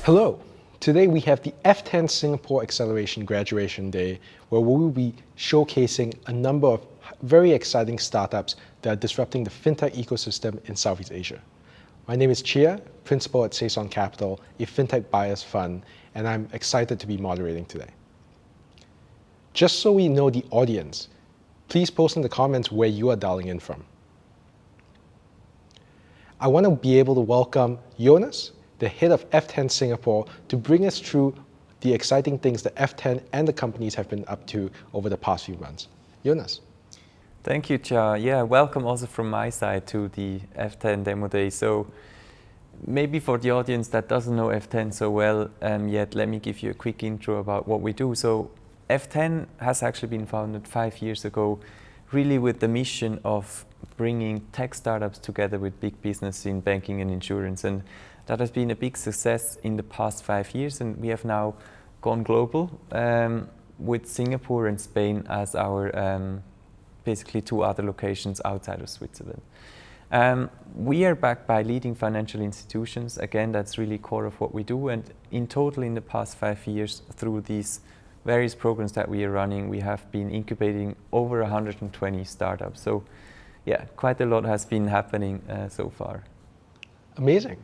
Hello. Today we have the F10 Singapore Acceleration Graduation Day, where we will be showcasing a number of very exciting startups that are disrupting the fintech ecosystem in Southeast Asia. My name is Chia, principal at Saison Capital, a fintech buyers fund, and I'm excited to be moderating today. Just so we know the audience, please post in the comments where you are dialing in from. I want to be able to welcome Jonas, the head of F10 Singapore, to bring us through the exciting things that F10 and the companies have been up to over the past few months. Jonas. Thank you, Cha. Yeah, welcome also from my side to the F10 Demo Day. So maybe for the audience that doesn't know F10 so well yet, let me give you a quick intro about what we do. So F10 has actually been founded 5 years ago, really with the mission of bringing tech startups together with big business in banking and insurance. And that has been a big success in the past 5 years, and we have now gone global with Singapore and Spain as our basically two other locations outside of Switzerland. We are backed by leading financial institutions. Again, that's really core of what we do. And in total, in the past 5 years, through these various programs that we are running, we have been incubating over 120 startups. So yeah, quite a lot has been happening so far. Amazing.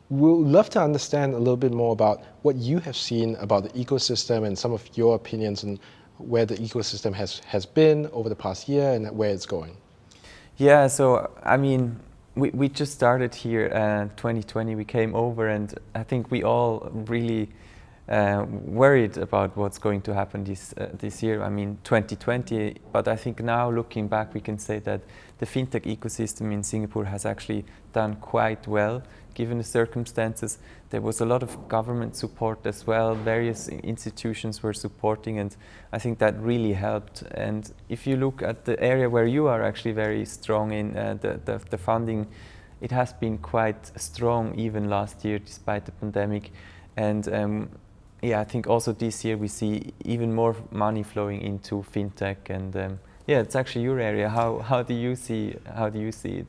We'd love to understand a little bit more about what you have seen about the ecosystem and some of your opinions on where the ecosystem has been over the past year and where it's going. Yeah, so I mean, we just started here 2020, we came over, and I think we all really worried about what's going to happen this year. I mean, 2020, but I think now looking back, we can say that the fintech ecosystem in Singapore has actually done quite well, given the circumstances. There was a lot of government support as well. Various institutions were supporting, and I think that really helped. And if you look at the area where you are actually very strong in, the funding, it has been quite strong even last year despite the pandemic. And yeah, I think also this year we see even more money flowing into fintech, and yeah, it's actually your area. How do you see it?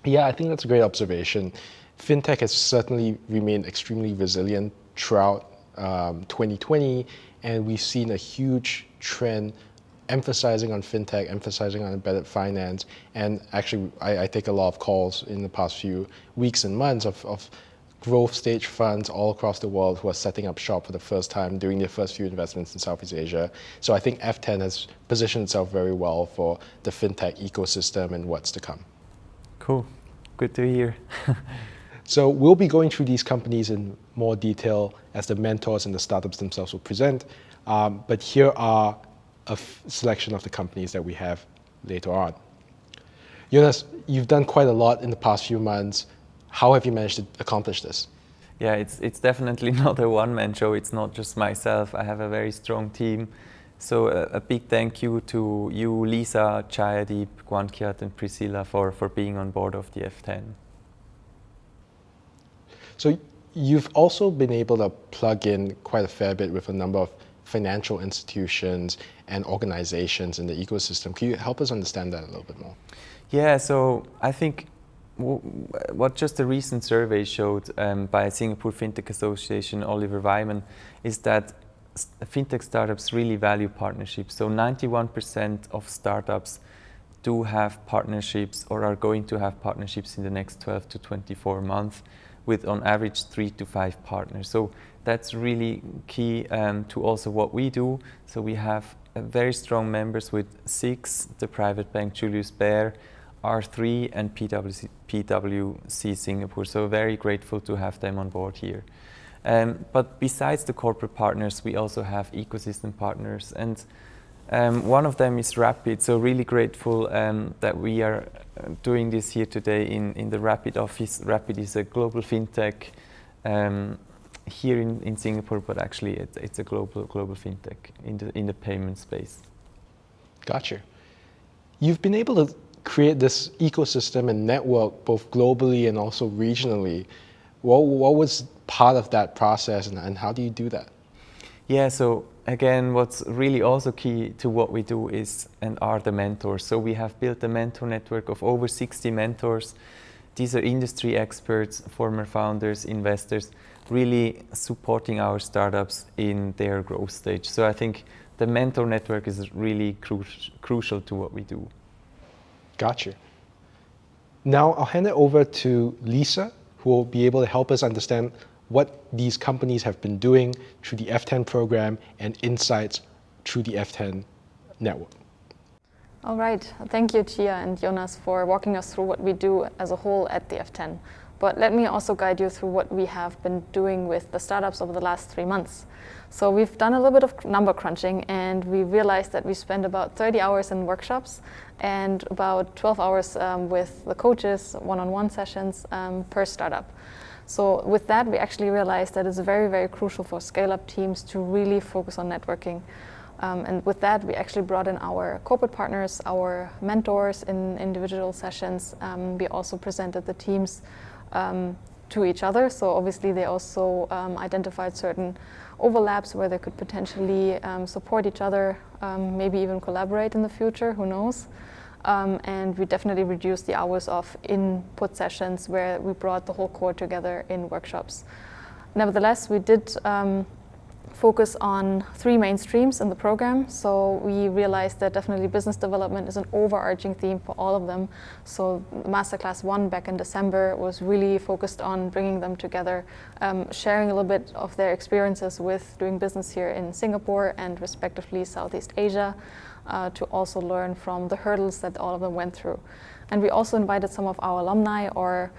Yeah, I think that's a great observation. Fintech has certainly remained extremely resilient throughout 2020, and we've seen a huge trend emphasizing on fintech, emphasizing on embedded finance. And actually, I take a lot of calls in the past few weeks and months of growth stage funds all across the world who are setting up shop for the first time, doing their first few investments in Southeast Asia. So I think F10 has positioned itself very well for the fintech ecosystem and what's to come. Cool, good to hear. So we'll be going through these companies in more detail as the mentors and the startups themselves will present. But here are a selection of the companies that we have later on. Jonas, you've done quite a lot in the past few months. How have you managed to accomplish this? Yeah, it's definitely not a one-man show. It's not just myself. I have a very strong team. So a big thank you to you, Lisa, Chayadeep, Gwankiat, and Priscilla for being on board of the F10. So you've also been able to plug in quite a fair bit with a number of financial institutions and organizations in the ecosystem. Can you help us understand that a little bit more? Yeah, so I think what just a recent survey showed by Singapore FinTech Association, Oliver Wyman, is that fintech startups really value partnerships. So 91% of startups do have partnerships or are going to have partnerships in the next 12 to 24 months with on average 3 to 5 partners. So that's really key to also what we do. So we have very strong members with SIX, the private bank Julius Baer, R3 and PwC Singapore. So very grateful to have them on board here. But besides the corporate partners, we also have ecosystem partners. And one of them is Rapid. So really grateful that we are doing this here today in the Rapid office. Rapid is a global fintech here in Singapore, but actually it's a global fintech in the payment space. Gotcha. You've been able to create this ecosystem and network both globally and also regionally. What was part of that process, and how do you do that? Yeah, so again, what's really also key to what we do is and are the mentors. So we have built a mentor network of over 60 mentors these are industry experts, former founders, investors, really supporting our startups in their growth stage. So I think the mentor network is really crucial to what we do. Gotcha. Now I'll hand it over to Lisa, who will be able to help us understand what these companies have been doing through the F10 program and insights through the F10 network. All right. Thank you, Chia and Jonas, for walking us through what we do as a whole at the F10. But let me also guide you through what we have been doing with the startups over the last 3 months. So we've done a little bit of number crunching, and we realized that we spend about 30 hours in workshops and about 12 hours with the coaches, one-on-one sessions per startup. So with that, we actually realized that it's very, very crucial for scale-up teams to really focus on networking. And with that, we actually brought in our corporate partners, our mentors in individual sessions. We also presented the teams to each other. So obviously they also identified certain overlaps where they could potentially support each other, maybe even collaborate in the future, who knows. And we definitely reduced the hours of input sessions where we brought the whole core together in workshops. Nevertheless, we did focus on 3 main streams in the program. So we realized that definitely business development is an overarching theme for all of them. So Masterclass 1 back in December was really focused on bringing them together, sharing a little bit of their experiences with doing business here in Singapore and respectively Southeast Asia, to also learn from the hurdles that all of them went through. And we also invited some of our alumni or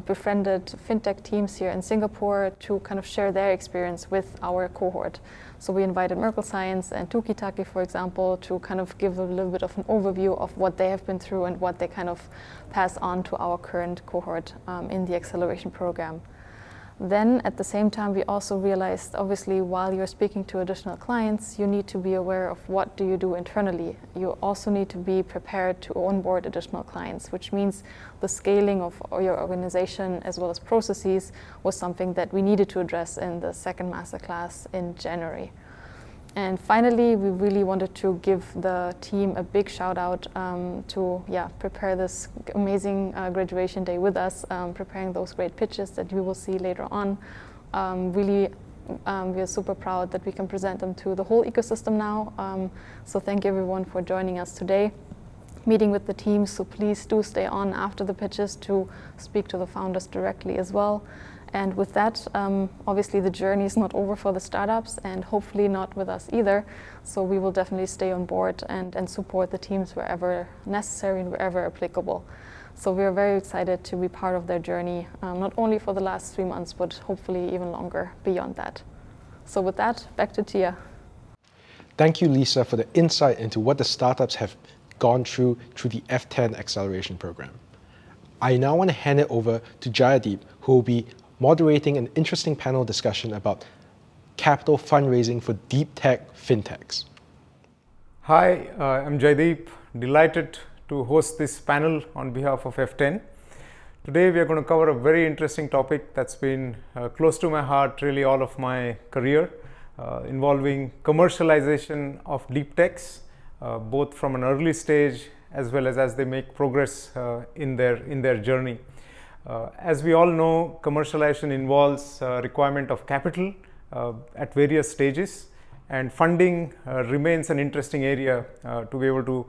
befriended fintech teams here in Singapore to kind of share their experience with our cohort. So we invited Merkle Science and Tukitaki, for example, to kind of give a little bit of an overview of what they have been through and what they kind of pass on to our current cohort in the acceleration program. Then at the same time, we also realized, obviously, while you're speaking to additional clients, you need to be aware of what do you do internally. You also need to be prepared to onboard additional clients, which means the scaling of your organization as well as processes was something that we needed to address in the second masterclass in January. And finally, we really wanted to give the team a big shout out to prepare this amazing graduation day with us, preparing those great pitches that you will see later on. We are super proud that we can present them to the whole ecosystem now. So thank you everyone for joining us today, meeting with the teams. So please do stay on after the pitches to speak to the founders directly as well. And with that, obviously the journey is not over for the startups and hopefully not with us either. So we will definitely stay on board and support the teams wherever necessary and wherever applicable. So we are very excited to be part of their journey, not only for the last 3 months, but hopefully even longer beyond that. So with that, back to Tia. Thank you, Lisa, for the insight into what the startups have gone through the F10 Acceleration program. I now want to hand it over to Jayadeep, who will be moderating an interesting panel discussion about capital fundraising for deep tech fintechs. Hi, I'm Jaideep, delighted to host this panel on behalf of F10. Today we are going to cover a very interesting topic that's been close to my heart really all of my career, involving commercialization of deep techs, both from an early stage as well as they make progress in their journey. As we all know, commercialization involves requirement of capital at various stages, and funding remains an interesting area to be able to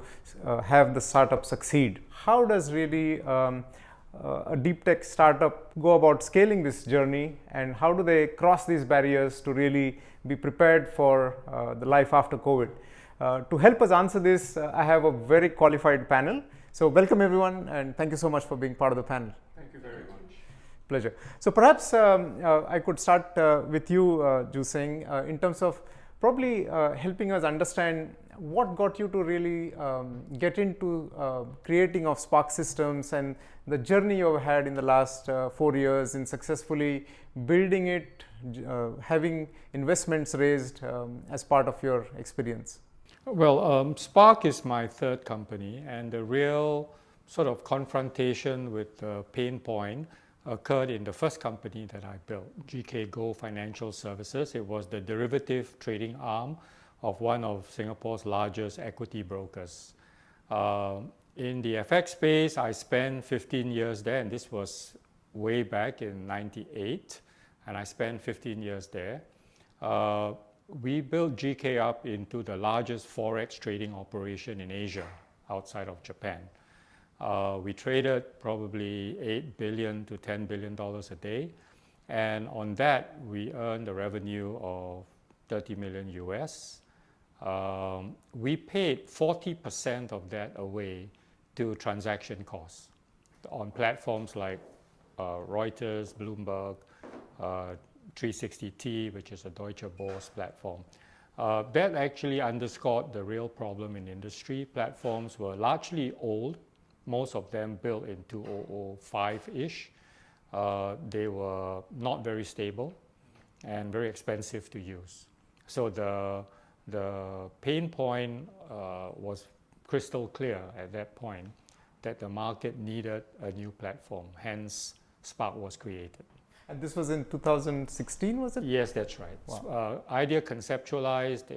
have the startup succeed. How does really a deep tech startup go about scaling this journey, and how do they cross these barriers to really be prepared for the life after COVID? To help us answer this, I have a very qualified panel. So welcome everyone, and thank you so much for being part of the panel. Thank you very much. Pleasure. So perhaps I could start with you, Juseng, in terms of probably helping us understand what got you to really get into creating of Spark systems and the journey you've had in the last 4 years in successfully building it, having investments raised as part of your experience. Well, Spark is my third company, and the real sort of confrontation with the pain point occurred in the first company that I built, GK Gold Financial Services. It was the derivative trading arm of one of Singapore's largest equity brokers. In the FX space, I spent 15 years there, and this was way back in '98, and I spent 15 years there. We built GK up into the largest forex trading operation in Asia outside of Japan. We traded probably $8 billion to $10 billion a day, and on that we earned a revenue of 30 million US. We paid 40% of that away to transaction costs on platforms like Reuters, Bloomberg, 360T, which is a Deutsche Börse platform. That actually underscored the real problem in industry. Platforms were largely old, most of them built in 2005-ish. They were not very stable and very expensive to use. So the pain point was crystal clear at that point, that the market needed a new platform, hence Spark was created. And this was in 2016, was it? Yes, that's right. Wow. Idea conceptualized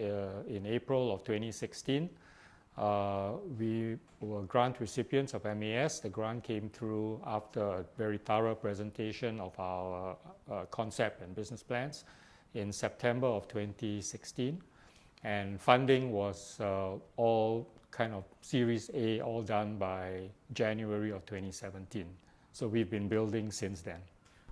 in April of 2016. We were grant recipients of MAS. The grant came through after a very thorough presentation of our concept and business plans in September of 2016. And funding was all kind of Series A, all done by January of 2017. So we've been building since then.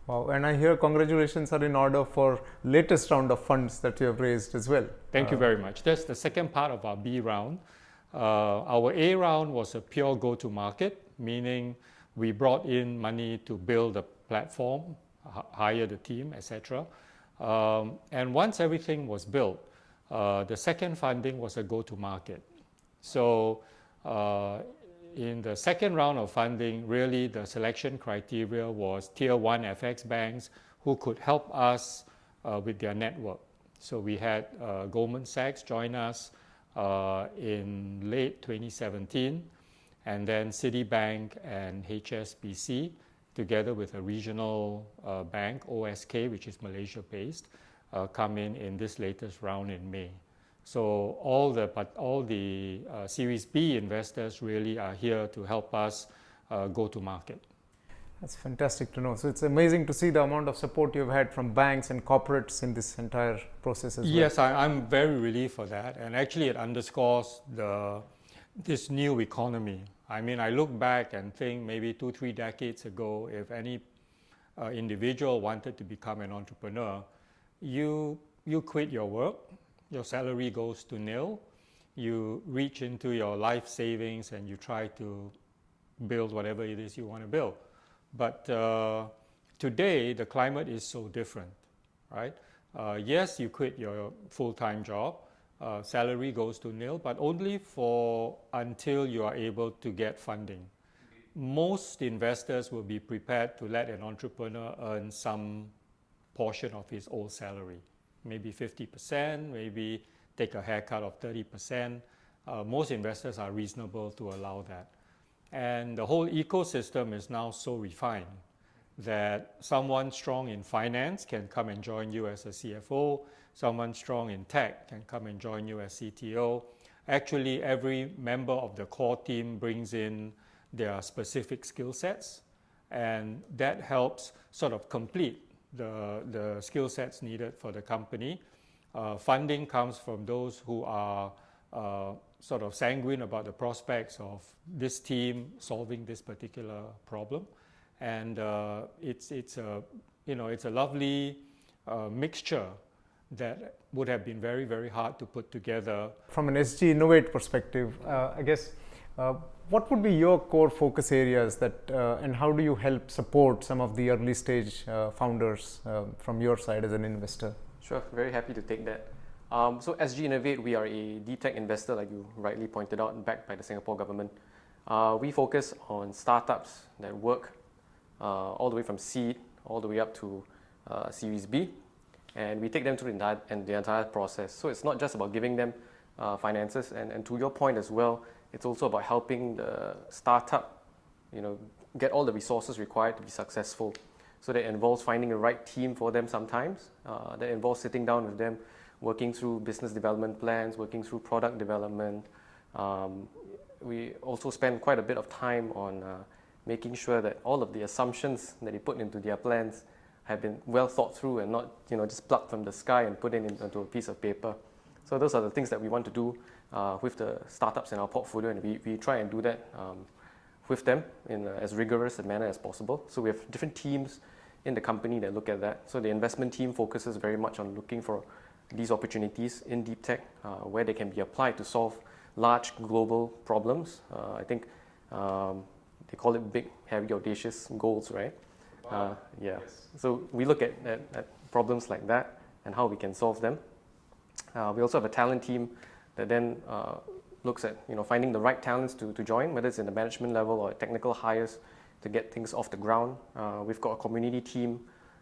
Wow, and I hear congratulations are in order for latest round of funds that you have raised as well. Thank you very much. That's the second part of our B round. Our A round was a pure go-to-market, meaning we brought in money to build a platform, hire the team, etc. And once everything was built, the second funding was a go-to-market. So in the second round of funding, really the selection criteria was tier 1 FX banks who could help us with their network. So we had Goldman Sachs join us in late 2017, and then Citibank and HSBC, together with a regional bank, OSK, which is Malaysia-based, come in this latest round in May. So all the Series B investors really are here to help us go to market. That's fantastic to know. So it's amazing to see the amount of support you've had from banks and corporates in this entire process as well. Yes, I'm very relieved for that, and actually it underscores this new economy. I mean, I look back and think maybe 2-3 decades ago, if any individual wanted to become an entrepreneur, you quit your work, your salary goes to nil, you reach into your life savings and you try to build whatever it is you want to build. But today, the climate is so different, right? Yes, you quit your full-time job, salary goes to nil, but only until you are able to get funding. Most investors will be prepared to let an entrepreneur earn some portion of his old salary, maybe 50%, maybe take a haircut of 30%. Most investors are reasonable to allow that. And the whole ecosystem is now so refined that someone strong in finance can come and join you as a CFO, someone strong in tech can come and join you as CTO. Actually, every member of the core team brings in their specific skill sets, and that helps sort of complete the skill sets needed for the company. Funding comes from those who are sort of sanguine about the prospects of this team solving this particular problem, and it's a lovely mixture that would have been very, very hard to put together. From an SG Innovate perspective, I guess what would be your core focus areas and how do you help support some of the early stage founders from your side as an investor? Sure, very happy to take that. So SG Innovate, we are a deep tech investor, like you rightly pointed out, backed by the Singapore government. We focus on startups that work all the way from seed all the way up to Series B, and we take them through the entire process. So it's not just about giving them finances, and to your point as well, it's also about helping the startup, get all the resources required to be successful. So that involves finding the right team for them sometimes. That involves sitting down with them, working through business development plans, working through product development, we also spend quite a bit of time on making sure that all of the assumptions that they put into their plans have been well thought through and not just plucked from the sky and put into a piece of paper. So those are the things that we want to do with the startups in our portfolio, and we try and do that with them in as rigorous a manner as possible. So we have different teams in the company that look at that. So the investment team focuses very much on looking for these opportunities in deep tech where they can be applied to solve large global problems. I think they call it big, heavy, audacious goals, right? Wow. Yeah. Yes. So we look at problems like that and how we can solve them. We also have a talent team that then looks at finding the right talents to join, whether it's in the management level or technical hires to get things off the ground. We've got a community team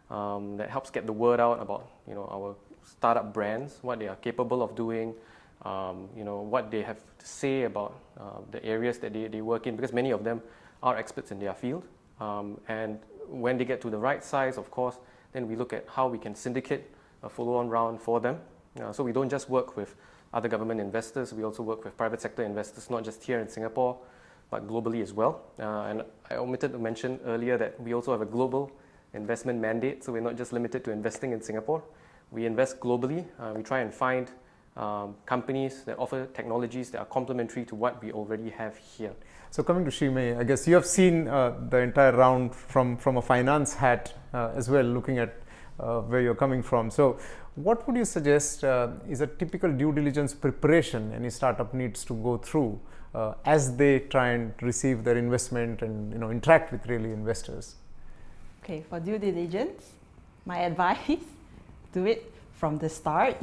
that helps get the word out about our startup brands, what they are capable of doing, what they have to say about the areas that they work in, because many of them are experts in their field. And when they get to the right size, of course, then we look at how we can syndicate a follow-on round for them. So we don't just work with other government investors, we also work with private sector investors, not just here in Singapore, but globally as well. And I omitted to mention earlier that we also have a global investment mandate, so we're not just limited to investing in Singapore. We invest globally. We try and find companies that offer technologies that are complementary to what we already have here. So coming to Shimei, I guess you have seen the entire round from a finance hat as well, looking at where you're coming from. So what would you suggest is a typical due diligence preparation any startup needs to go through as they try and receive their investment and interact with really investors? Okay, for due diligence, my advice, do it from the start.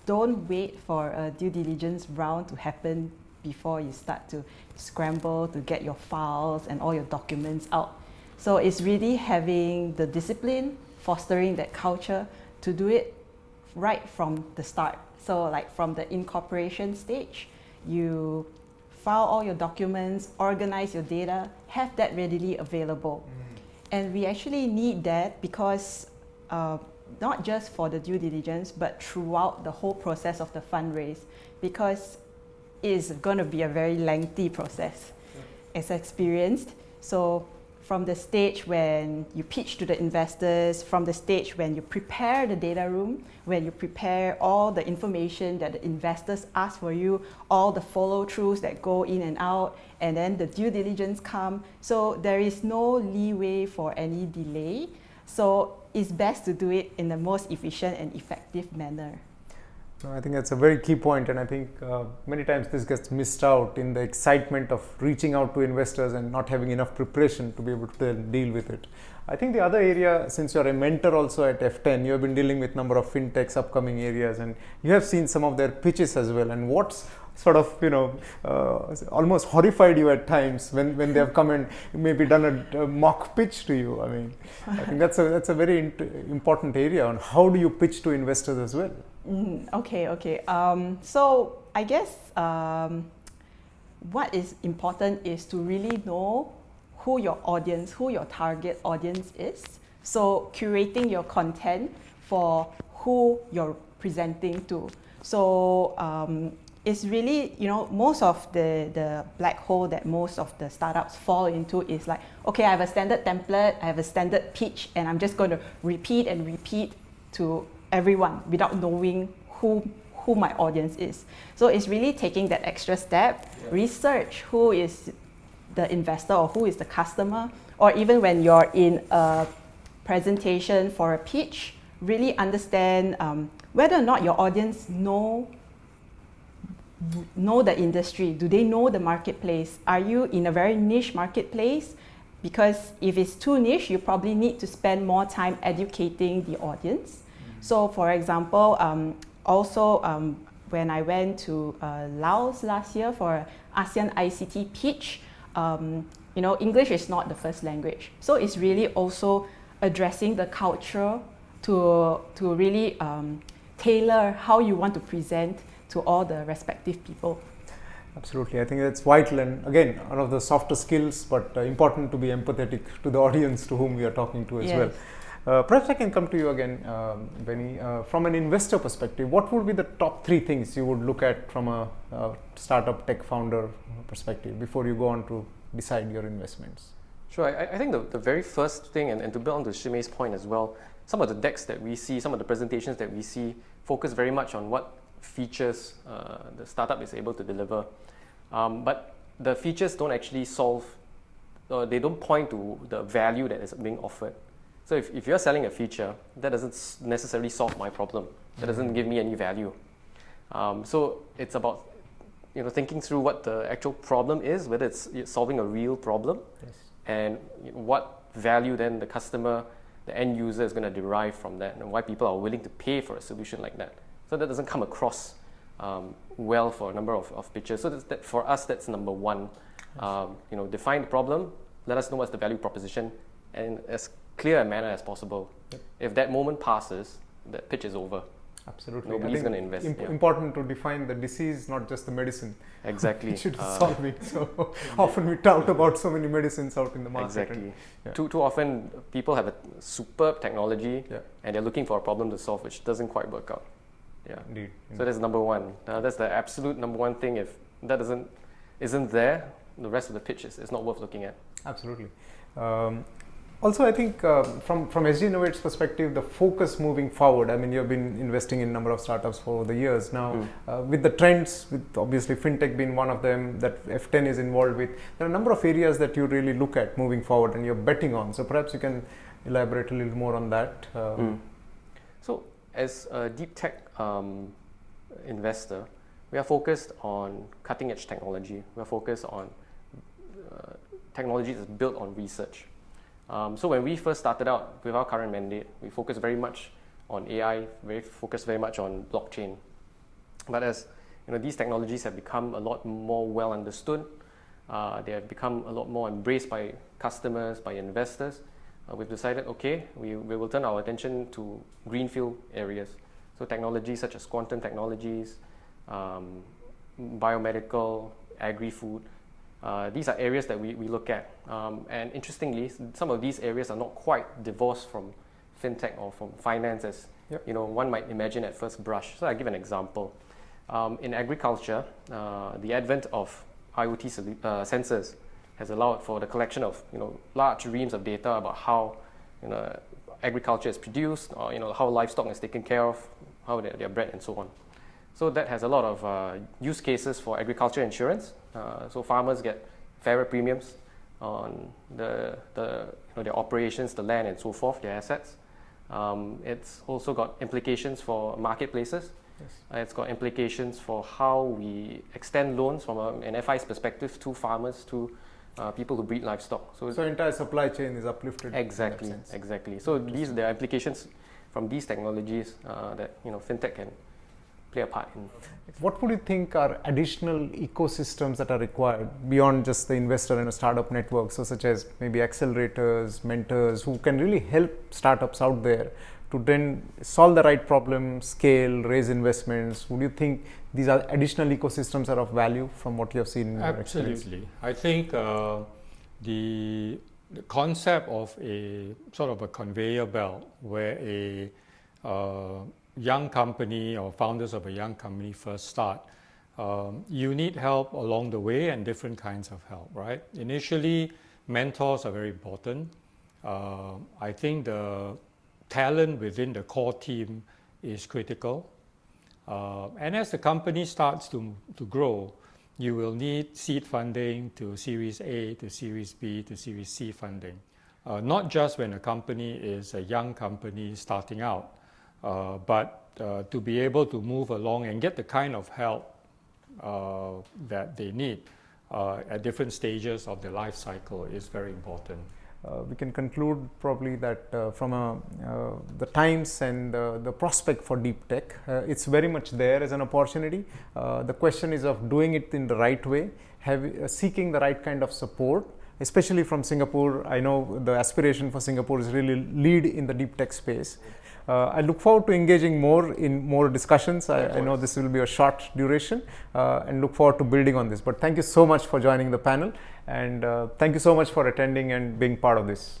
Don't wait for a due diligence round to happen before you start to scramble to get your files and all your documents out. So it's really having the discipline, fostering that culture to do it right from the start. So like from the incorporation stage, you file all your documents, organize your data, have that readily available. And we actually need that because not just for the due diligence, but throughout the whole process of the fundraise, because it's going to be a very lengthy process, as experienced. So from the stage when you pitch to the investors, from the stage when you prepare the data room, when you prepare all the information that the investors ask for you, all the follow-throughs that go in and out, and then the due diligence come. So there is no leeway for any delay. So it's best to do it in the most efficient and effective manner. I think that's a very key point, and I think many times this gets missed out in the excitement of reaching out to investors and not having enough preparation to be able to deal with it. I think the other area, since you're a mentor also at F10, you have been dealing with a number of fintechs, upcoming areas, and you have seen some of their pitches as well. And what's sort of, almost horrified you at times when they have come and maybe done a mock pitch to you? I mean, I think that's a very important area on how do you pitch to investors as well. Okay. So I guess what is important is to really know who your audience, who your target audience is. So curating your content for who you're presenting to. So it's really, most of the black hole that most of the startups fall into is like, okay, I have a standard template, I have a standard pitch, and I'm just going to repeat and repeat to everyone without knowing who my audience is. So it's really taking that extra step, research who is the investor or who is the customer, or even when you're in a presentation for a pitch, really understand whether or not your audience know the industry. Do they know the marketplace? Are you in a very niche marketplace? Because if it's too niche, you probably need to spend more time educating the audience. So for example, when I went to Laos last year for ASEAN ICT pitch, English is not the first language. So it's really also addressing the culture to really tailor how you want to present to all the respective people. Absolutely, I think that's vital, and again, one of the softer skills, but important to be empathetic to the audience to whom we are talking to as well. Perhaps I can come to you again, Benny. From an investor perspective, what would be the top 3 things you would look at from a startup tech founder perspective before you go on to decide your investments? Sure, I think the very first thing, and to build on to Shimei's point as well, some of the decks that we see, some of the presentations that we see focus very much on what features the startup is able to deliver. But the features don't actually solve, they don't point to the value that is being offered. So if you're selling a feature, that doesn't necessarily solve my problem. That doesn't give me any value. So it's about thinking through what the actual problem is, whether it's solving a real problem, Yes. and what value then the customer, the end user is going to derive from that, and why people are willing to pay for a solution like that. So that doesn't come across well for a number of pitches. So that for us, that's number one. Define the problem, let us know what's the value proposition, and as clear a manner as possible. Yep. If that moment passes, that pitch is over. Absolutely. Nobody's going to invest. Important to define the disease, not just the medicine. Exactly. It should solve it. So often we talk about so many medicines out in the market. Exactly. Yeah. Too often people have a superb technology, Yeah. and they're looking for a problem to solve, which doesn't quite work out. Yeah. Indeed. So that's number one. That's the absolute number one thing. If that isn't there, the rest of the pitch is not worth looking at. Absolutely. Also, I think from SG Innovate's perspective, the focus moving forward, I mean, you've been investing in a number of startups for the years now. With the trends, with obviously FinTech being one of them that F10 is involved with, there are a number of areas that you really look at moving forward and you're betting on. So perhaps you can elaborate a little more on that. So as a deep tech investor, we are focused on cutting edge technology. We are focused on technology that's built on research. So when we first started out with our current mandate, we focused very much on AI, focused very much on blockchain. But as these technologies have become a lot more well understood, they have become a lot more embraced by customers, by investors. We've decided, okay, we will turn our attention to greenfield areas. So technologies such as quantum technologies, biomedical, agri-food. These are areas that we look at. And interestingly, some of these areas are not quite divorced from fintech or from finance as one might imagine at first brush. So I'll give an example. In agriculture, the advent of IoT sensors has allowed for the collection of large reams of data about how agriculture is produced, or how livestock is taken care of, how they're bred, and so on. So that has a lot of use cases for agriculture insurance. So farmers get fairer premiums on their operations, the land, and so forth, their assets. It's also got implications for marketplaces. Yes. It's got implications for how we extend loans from an FI's perspective to farmers, to people who breed livestock. So entire supply chain is uplifted. Exactly, exactly. So there are implications from these technologies that fintech can play a part in. What would you think are additional ecosystems that are required beyond just the investor and a startup network, so such as maybe accelerators, mentors, who can really help startups out there to then solve the right problem, scale, raise investments? Would you think these are additional ecosystems are of value from what you have seen in your experience? Absolutely. I think the concept of a sort of a conveyor belt where a young company or founders of a young company first start, you need help along the way and different kinds of help, right? Initially, mentors are very important. I think the talent within the core team is critical. And as the company starts to grow, you will need seed funding to Series A, to Series B, to Series C funding. Not just when a company is a young company starting out, but to be able to move along and get the kind of help that they need at different stages of their life cycle is very important. We can conclude probably that from the times and the prospect for deep tech, it's very much there as an opportunity. The question is of doing it in the right way, seeking the right kind of support, especially from Singapore. I know the aspiration for Singapore is really lead in the deep tech space. I look forward to engaging more in more discussions. I know this will be a short duration and look forward to building on this. But thank you so much for joining the panel, and thank you so much for attending and being part of this.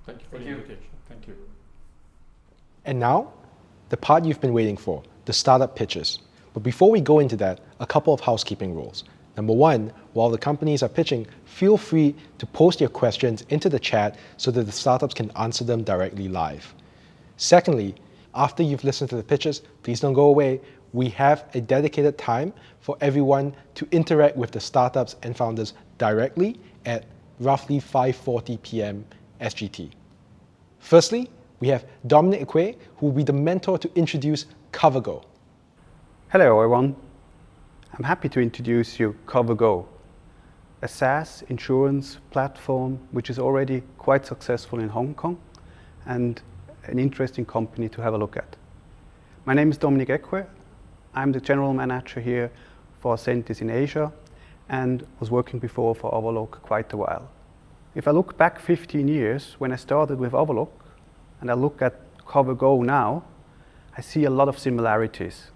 Thank you for the invitation. Thank you. And now, the part you've been waiting for, the startup pitches. But before we go into that, a couple of housekeeping rules. Number one, while the companies are pitching, feel free to post your questions into the chat so that the startups can answer them directly live. Secondly, after you've listened to the pitches, please don't go away. We have a dedicated time for everyone to interact with the startups and founders directly at roughly 5:40 p.m. SGT. Firstly, we have Dominic Eque, who will be the mentor to introduce CoverGo. Hello everyone. I'm happy to introduce you CoverGo, a SaaS insurance platform which is already quite successful in Hong Kong and an interesting company to have a look at. My name is Dominic Eque. I'm the general manager here for Sentis in Asia and was working before for Overlook quite a while. If I look back 15 years when I started with Overlook and I look at CoverGo now, I see a lot of similarities.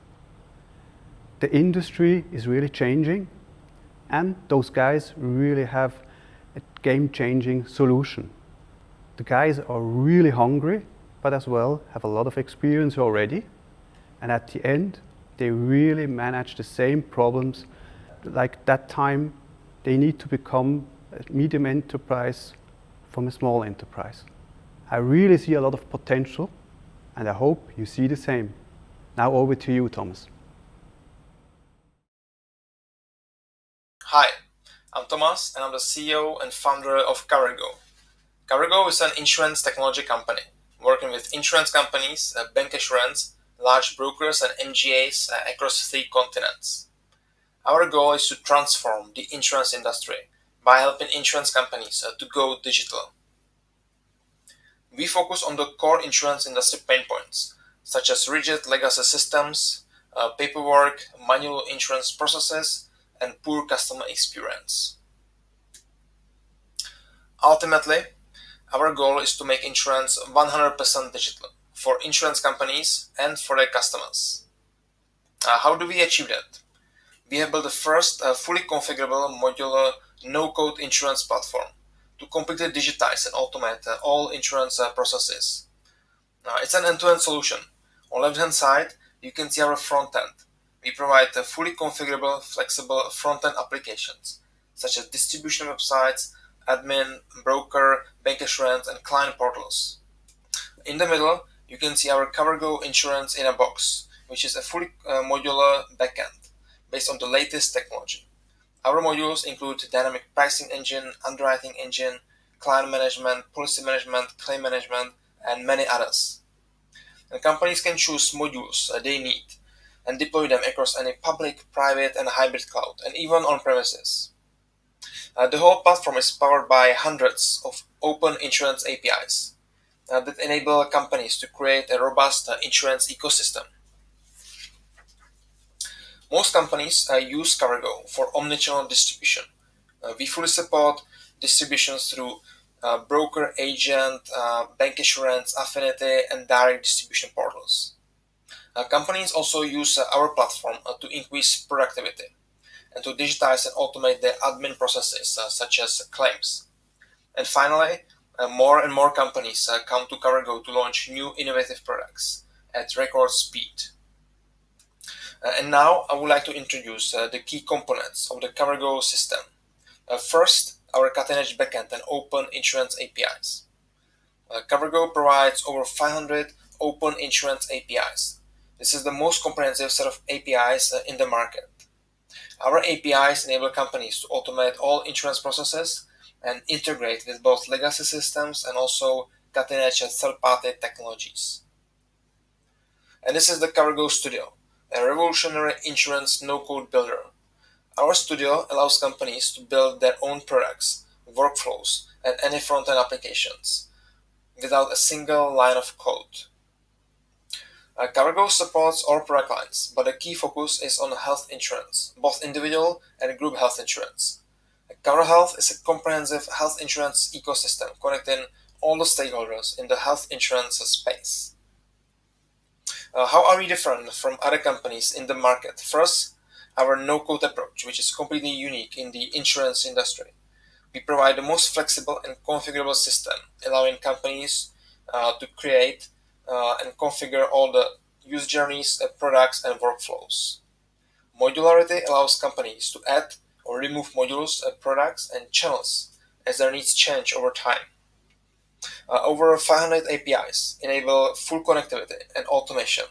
The industry is really changing and those guys really have a game-changing solution. The guys are really hungry, but as well have a lot of experience already. And at the end, they really manage the same problems. Like that time, they need to become a medium enterprise from a small enterprise. I really see a lot of potential and I hope you see the same. Now over to you, Thomas. Hi, I'm Thomas and I'm the CEO and founder of CoverGo. CoverGo is an insurance technology company working with insurance companies, bank assurance, large brokers and MGAs across 3 continents. Our goal is to transform the insurance industry by helping insurance companies to go digital. We focus on the core insurance industry pain points, such as rigid legacy systems, paperwork, manual insurance processes, and poor customer experience. Ultimately, our goal is to make insurance 100% digital for insurance companies and for their customers. How do we achieve that? We have built the first fully configurable modular no-code insurance platform to completely digitize and automate all insurance processes. It's an end-to-end solution. On the left-hand side, you can see our front end. We provide fully configurable, flexible front-end applications, such as distribution websites, admin, broker, bank assurance, and client portals. In the middle, you can see our CoverGo Insurance in a Box, which is a fully modular backend based on the latest technology. Our modules include dynamic pricing engine, underwriting engine, client management, policy management, claim management, and many others. And companies can choose modules they need and deploy them across any public, private, and hybrid cloud, and even on-premises. The whole platform is powered by hundreds of open insurance APIs that enable companies to create a robust insurance ecosystem. Most companies use CoverGo for omnichannel distribution. We fully support distributions through broker, agent, bank assurance, affinity, and direct distribution portals. Companies also use our platform to increase productivity and to digitize and automate their admin processes, such as claims. And finally, more and more companies come to CoverGo to launch new innovative products at record speed. And now I would like to introduce the key components of the CoverGo system. First, our cutting-edge backend and open insurance APIs. CoverGo provides over 500 open insurance APIs. This is the most comprehensive set of APIs in the market. Our APIs enable companies to automate all insurance processes and integrate with both legacy systems and also cutting-edge third-party technologies. And this is the CoverGo Studio, a revolutionary insurance no-code builder. Our studio allows companies to build their own products, workflows, and any front-end applications without a single line of code. CoverGo supports all product lines, but the key focus is on health insurance, both individual and group health insurance. CoverHealth is a comprehensive health insurance ecosystem connecting all the stakeholders in the health insurance space. How are we different from other companies in the market? First, our no-code approach, which is completely unique in the insurance industry. We provide the most flexible and configurable system, allowing companies to create and configure all the use journeys, products, and workflows. Modularity allows companies to add or remove modules, products, and channels as their needs change over time. Over 500 APIs enable full connectivity and automation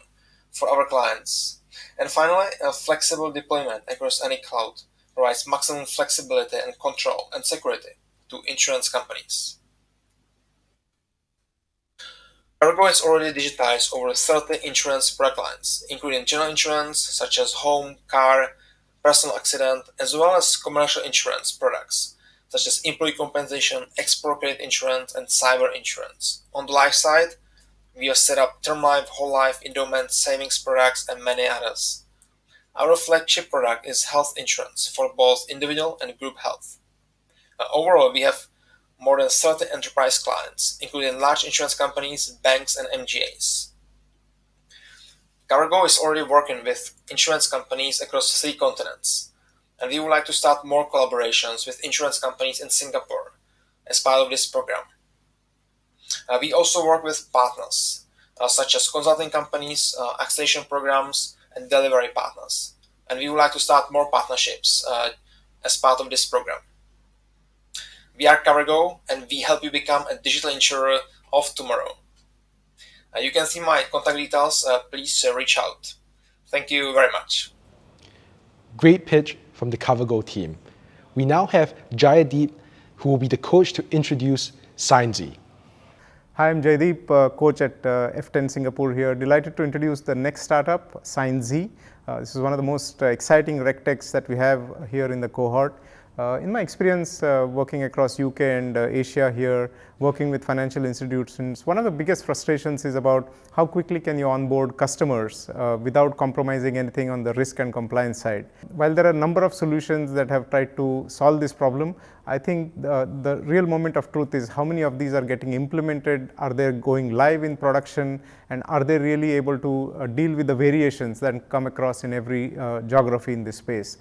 for our clients. And finally, a flexible deployment across any cloud provides maximum flexibility and control and security to insurance companies. Cargo has already digitized over 30 insurance product lines, including general insurance such as home, car, personal accident, as well as commercial insurance products such as employee compensation, export credit insurance, and cyber insurance. On the life side, we have set up term life, whole life, endowment, savings products, and many others. Our flagship product is health insurance for both individual and group health. Overall, we have more than 30 enterprise clients, including large insurance companies, banks, and MGAs. Cargo is already working with insurance companies across 3 continents, and we would like to start more collaborations with insurance companies in Singapore as part of this program. We also work with partners, such as consulting companies, acceleration programs, and delivery partners. And we would like to start more partnerships as part of this program. We are Cargo, and we help you become a digital insurer of tomorrow. You can see my contact details. Please reach out. Thank you very much. Great pitch from the CoverGo team. We now have Jayadeep, who will be the coach to introduce SignZ. Hi, I'm Jaideep, coach at F10 Singapore here. Delighted to introduce the next startup, SignZ. This is one of the most exciting RegTechs that we have here in the cohort. In my experience working across UK and Asia here, working with financial institutions, one of the biggest frustrations is about how quickly can you onboard customers without compromising anything on the risk and compliance side. While there are a number of solutions that have tried to solve this problem, I think the real moment of truth is how many of these are getting implemented, are they going live in production, and are they really able to deal with the variations that come across in every geography in this space.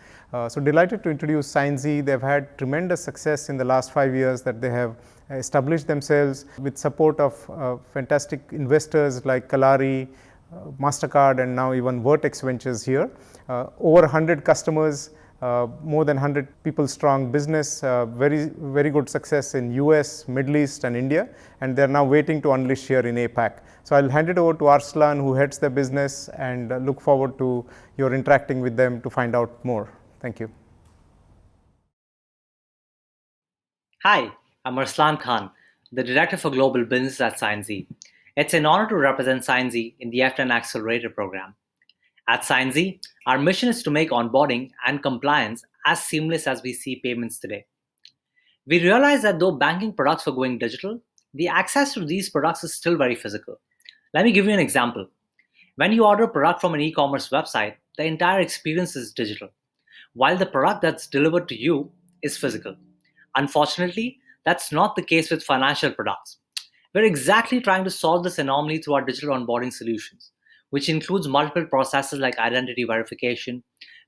So delighted to introduce SignZ. They've had tremendous success in the last 5 years that they have established themselves with support of fantastic investors like Kalari, MasterCard, and now even Vertex Ventures here. Over 100 customers, more than 100 people strong business, very good success in US, Middle East, and India, and they're now waiting to unleash here in APAC. So I'll hand it over to Arslan, who heads the business, and look forward to your interacting with them to find out more. Thank you. Hi, I'm Arslan Khan, the Director for Global Business at SignZ. It's an honor to represent SignZ in the F10 Accelerator program. At SignZ, our mission is to make onboarding and compliance as seamless as we see payments today. We realize that though banking products were going digital, the access to these products is still very physical. Let me give you an example. When you order a product from an e-commerce website, the entire experience is digital, while the product that's delivered to you is physical. Unfortunately, that's not the case with financial products. We're exactly trying to solve this anomaly through our digital onboarding solutions, which includes multiple processes like identity verification,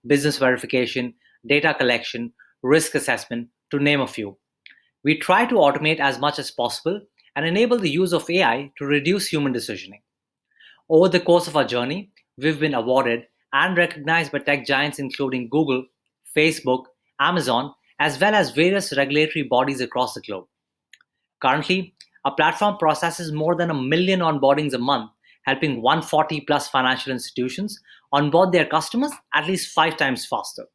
business verification, data collection, risk assessment, to name a few. We try to automate as much as possible and enable the use of AI to reduce human decisioning. Over the course of our journey, we've been awarded and recognized by tech giants including Google, Facebook, Amazon, as well as various regulatory bodies across the globe. Currently, our platform processes more than 1 million onboardings a month, helping 140 plus financial institutions onboard their customers at least 5 times faster.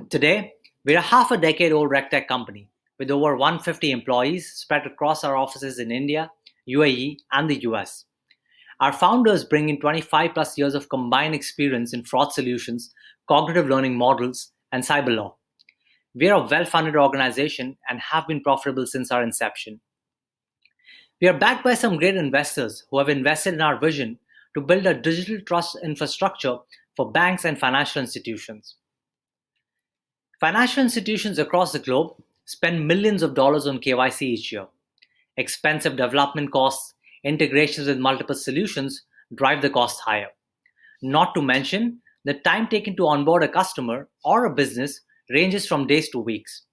Today, we're a half a decade old RegTech company with over 150 employees spread across our offices in India, UAE, and the US. Our founders bring in 25 plus years of combined experience in fraud solutions, cognitive learning models, and cyber law. We are a well-funded organization and have been profitable since our inception. We are backed by some great investors who have invested in our vision to build a digital trust infrastructure for banks and financial institutions. Financial institutions across the globe spend millions of dollars on KYC each year. Expensive development costs, integrations with multiple solutions drive the cost higher. Not to mention, the time taken to onboard a customer or a business ranges from days to weeks.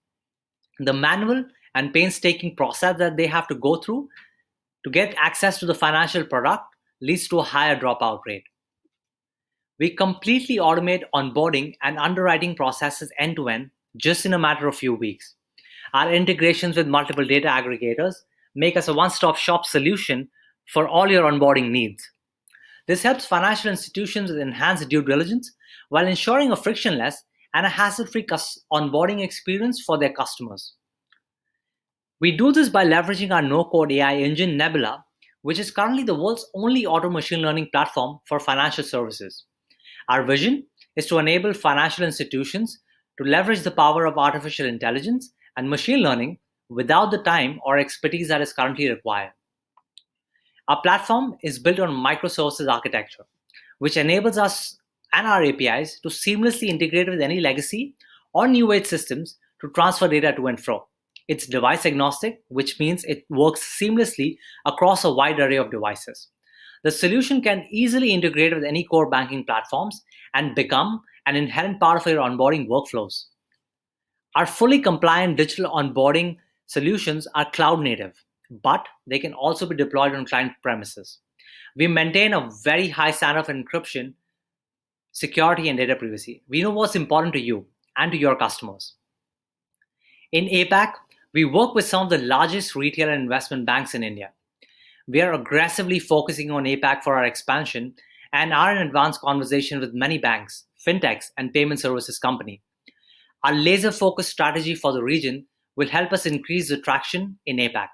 The manual and painstaking process that they have to go through to get access to the financial product leads to a higher dropout rate. We completely automate onboarding and underwriting processes end to end just in a matter of few weeks. Our integrations with multiple data aggregators make us a one-stop shop solution for all your onboarding needs. This helps financial institutions with enhanced due diligence while ensuring a frictionless and a hassle-free onboarding experience for their customers. We do this by leveraging our no-code AI engine, Nebula, which is currently the world's only auto machine learning platform for financial services. Our vision is to enable financial institutions to leverage the power of artificial intelligence and machine learning without the time or expertise that is currently required. Our platform is built on microservices architecture, which enables us and our APIs to seamlessly integrate with any legacy or new age systems to transfer data to and fro. It's device agnostic, which means it works seamlessly across a wide array of devices. The solution can easily integrate with any core banking platforms and become an inherent part of your onboarding workflows. Our fully compliant digital onboarding solutions are cloud native, but they can also be deployed on client premises. We maintain a very high standard of encryption, security, and data privacy. We know what's important to you and to your customers. In APAC, we work with some of the largest retail and investment banks in India. We are aggressively focusing on APAC for our expansion and are in advanced conversation with many banks, fintechs, and payment services companies. Our laser-focused strategy for the region will help us increase the traction in APAC,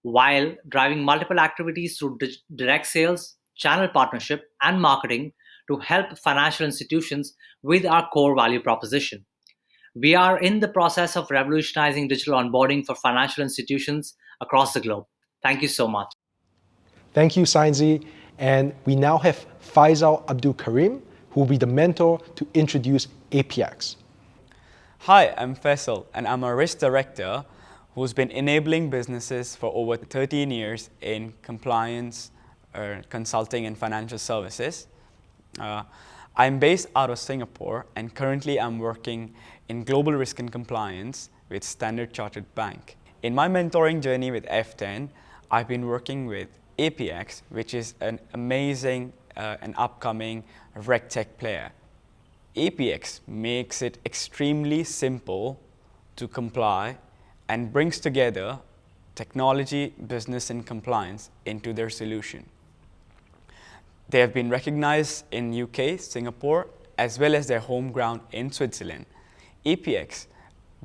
while driving multiple activities through direct sales, channel partnership, and marketing to help financial institutions with our core value proposition. We are in the process of revolutionizing digital onboarding for financial institutions across the globe. Thank you so much. Thank you, Sainzi. And we now have Faisal Abdul Karim, who will be the mentor to introduce APX. Hi, I'm Faisal, and I'm a risk director who's been enabling businesses for over 13 years in compliance, consulting, and financial services. I'm based out of Singapore, and currently I'm working in global risk and compliance with Standard Chartered Bank. In my mentoring journey with F10, I've been working with APX, which is an amazing and upcoming RegTech player. APX makes it extremely simple to comply and brings together technology, business, and compliance into their solution. They have been recognized in UK, Singapore, as well as their home ground in Switzerland. APX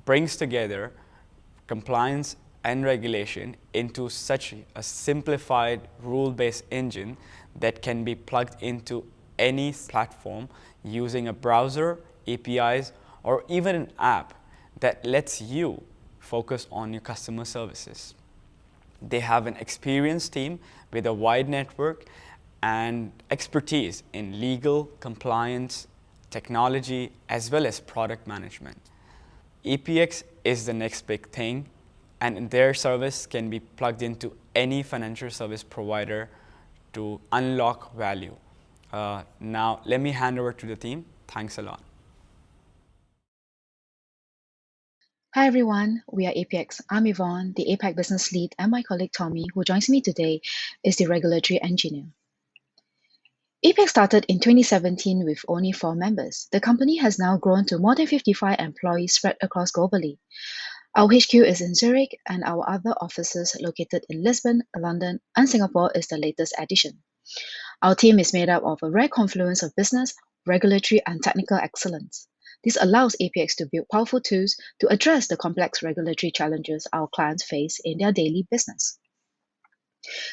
brings together compliance and regulation into such a simplified rule-based engine that can be plugged into any platform using a browser, APIs, or even an app that lets you focus on your customer services. They have an experienced team with a wide network and expertise in legal, compliance, technology, as well as product management. APX is the next big thing, and their service can be plugged into any financial service provider to unlock value. Now, let me hand over to the team. Thanks a lot. Hi everyone, we are APX. I'm Yvonne, the APAC business lead, and my colleague Tommy, who joins me today, is the regulatory engineer. APX started in 2017 with only 4 members. The company has now grown to more than 55 employees spread across globally. Our HQ is in Zurich, and our other offices located in Lisbon, London, and Singapore is the latest addition. Our team is made up of a rare confluence of business, regulatory, and technical excellence. This allows APX to build powerful tools to address the complex regulatory challenges our clients face in their daily business.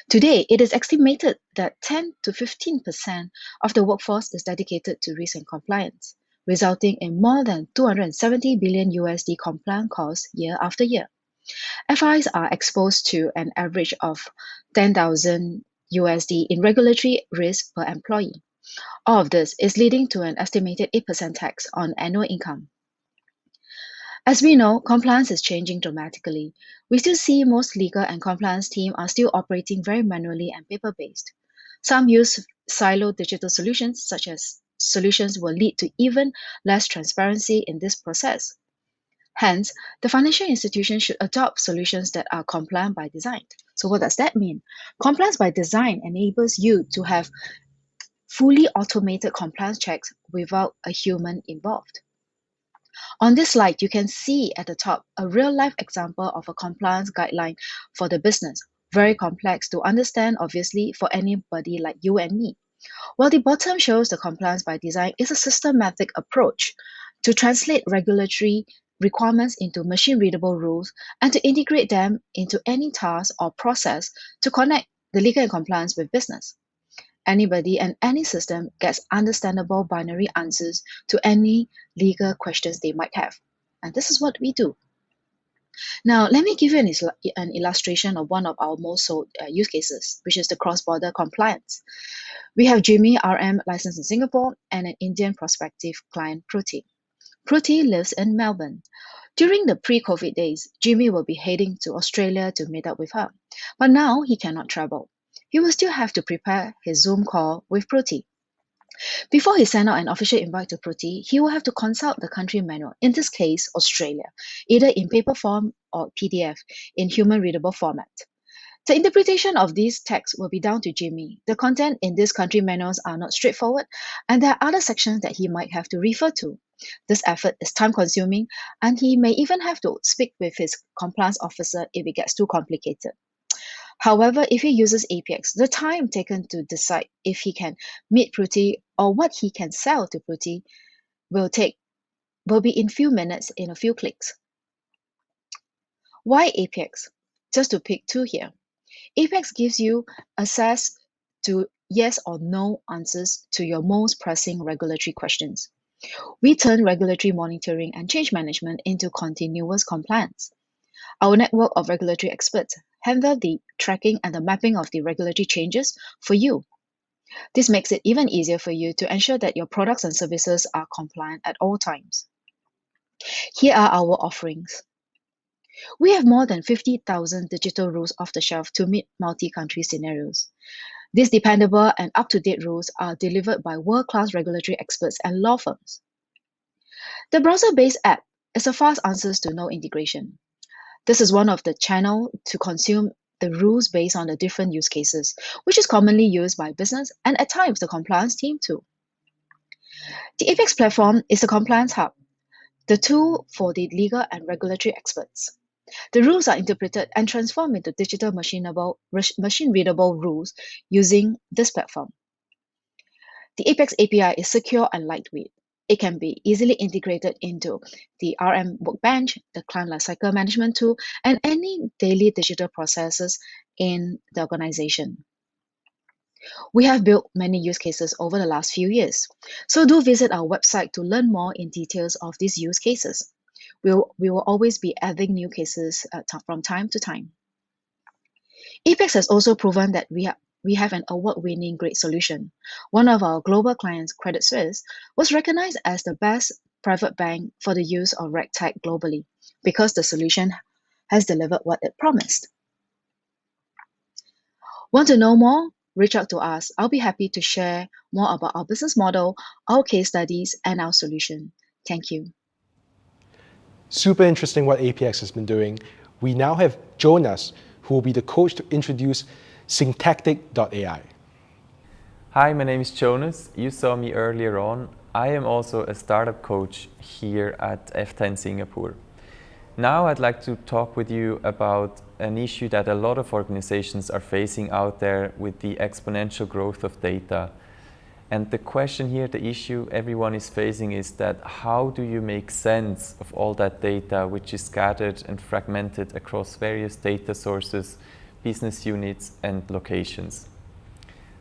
Today, it is estimated that 10 to 15% of the workforce is dedicated to risk and compliance, resulting in more than $270 billion USD compliance costs year after year. FIs are exposed to an average of 10,000 USD in regulatory risk per employee. All of this is leading to an estimated 8% tax on annual income. As we know, compliance is changing dramatically. We still see most legal and compliance teams are still operating very manually and paper-based. Some use siloed digital solutions, such as solutions will lead to even less transparency in this process. Hence, the financial institution should adopt solutions that are compliant by design. So what does that mean? Compliance by design enables you to have fully automated compliance checks without a human involved. On this slide, you can see at the top a real-life example of a compliance guideline for the business. Very complex to understand, obviously, for anybody like you and me. While the bottom shows the compliance by design is a systematic approach to translate regulatory requirements into machine-readable rules and to integrate them into any task or process to connect the legal and compliance with business. Anybody and any system gets understandable binary answers to any legal questions they might have. And this is what we do. Now, let me give you an illustration of one of our most sold use cases, which is the cross-border compliance. We have Jimmy, RM, licensed in Singapore, and an Indian prospective client, Pruti. Pruti lives in Melbourne. During the pre-COVID days, Jimmy will be heading to Australia to meet up with her. But now he cannot travel. He will still have to prepare his Zoom call with Pruti. Before he sends out an official invite to Pruti, he will have to consult the country manual, in this case, Australia, either in paper form or PDF in human readable format. The interpretation of these texts will be down to Jimmy. The content in these country manuals are not straightforward, and there are other sections that he might have to refer to. This effort is time-consuming, and he may even have to speak with his compliance officer if it gets too complicated. However, if he uses APX, the time taken to decide if he can meet Pruti or what he can sell to Pruti will be in few minutes, in a few clicks. Why APX? Just to pick two here. APX gives you access to yes or no answers to your most pressing regulatory questions. We turn regulatory monitoring and change management into continuous compliance. Our network of regulatory experts handle the tracking and the mapping of the regulatory changes for you. This makes it even easier for you to ensure that your products and services are compliant at all times. Here are our offerings. We have more than 50,000 digital rules off the shelf to meet multi-country scenarios. These dependable and up-to-date rules are delivered by world-class regulatory experts and law firms. The browser-based app is a fast answers to no integration. This is one of the channels to consume the rules based on the different use cases, which is commonly used by business and at times the compliance team too. The Apex platform is a compliance hub, the tool for the legal and regulatory experts. The rules are interpreted and transformed into digital machine-readable rules using this platform. The Apex API is secure and lightweight. It can be easily integrated into the RM workbench, the client lifecycle management tool, and any daily digital processes in the organization. We have built many use cases over the last few years, so do visit our website to learn more in details of these use cases. We will always be adding new cases from time to time. Apex has also proven that we have an award-winning great solution. One of our global clients, Credit Suisse, was recognized as the best private bank for the use of RegTech globally because the solution has delivered what it promised. Want to know more? Reach out to us. I'll be happy to share more about our business model, our case studies, and our solution. Thank you. Super interesting what APX has been doing. We now have Jonas, who will be the coach to introduce Syntactic.ai. Hi, my name is Jonas. You saw me earlier on. I am also a startup coach here at F10 Singapore. Now I'd like to talk with you about an issue that a lot of organizations are facing out there with the exponential growth of data. And the question here, the issue everyone is facing is that how do you make sense of all that data which is scattered and fragmented across various data sources, business units and locations.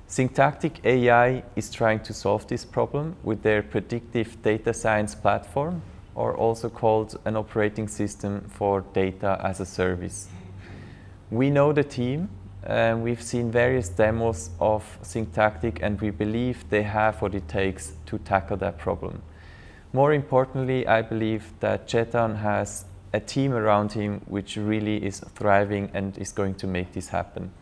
Syntactic AI is trying to solve this problem with their predictive data science platform, or also called an operating system for data as a service. We know the team. We've seen various demos of Syntactic and we believe they have what it takes to tackle that problem. More importantly, I believe that Chetan has a team around him which really is thriving and is going to make this happen.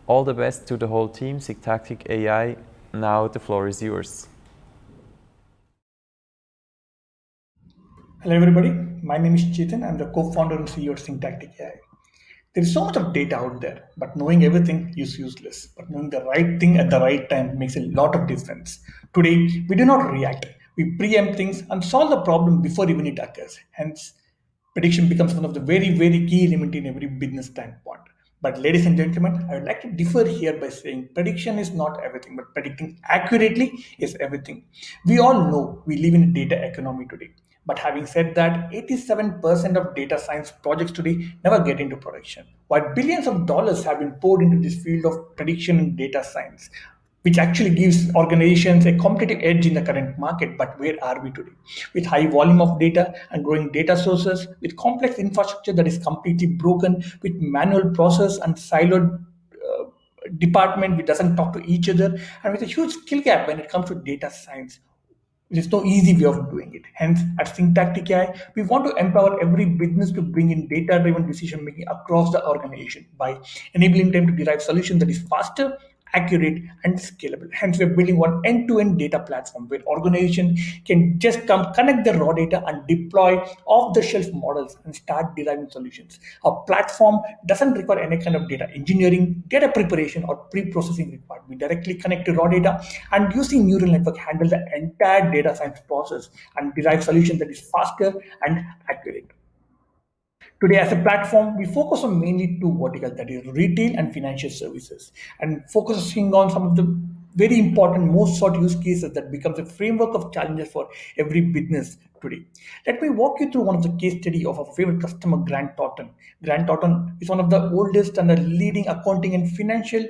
All the best to the whole team, Syntactic AI. Now the floor is yours. Hello, everybody. My name is Chetan. I'm the co-founder and CEO of Syntactic AI. There is so much of data out there, but knowing everything is useless. But knowing the right thing at the right time makes a lot of difference. Today, we do not react. We preempt things and solve the problem before even it occurs. Hence, prediction becomes one of the very, very key element in every business standpoint. But ladies and gentlemen, I would like to differ here by saying prediction is not everything, but predicting accurately is everything. We all know we live in a data economy today. But having said that, 87% of data science projects today never get into production. While billions of dollars have been poured into this field of prediction and data science, which actually gives organizations a competitive edge in the current market. But where are we today? With high volume of data and growing data sources, with complex infrastructure that is completely broken, with manual process and siloed department which doesn't talk to each other, and with a huge skill gap when it comes to data science. There's no easy way of doing it. Hence, at Syntactic AI, we want to empower every business to bring in data-driven decision making across the organization by enabling them to derive solutions that is faster, accurate, and scalable. Hence, we're building one end-to-end data platform where organization can just come connect the raw data and deploy off-the-shelf models and start deriving solutions. Our platform doesn't require any kind of data engineering, data preparation, or pre-processing required. We directly connect to raw data and using neural network handle the entire data science process and derive solutions that is faster and accurate. Today, as a platform, we focus on mainly two verticals, that is retail and financial services, and focusing on some of the very important, most sought use cases that becomes a framework of challenges for every business today. Let me walk you through one of the case study of our favorite customer, Grant Thornton. Grant Thornton is one of the oldest and the leading accounting and financial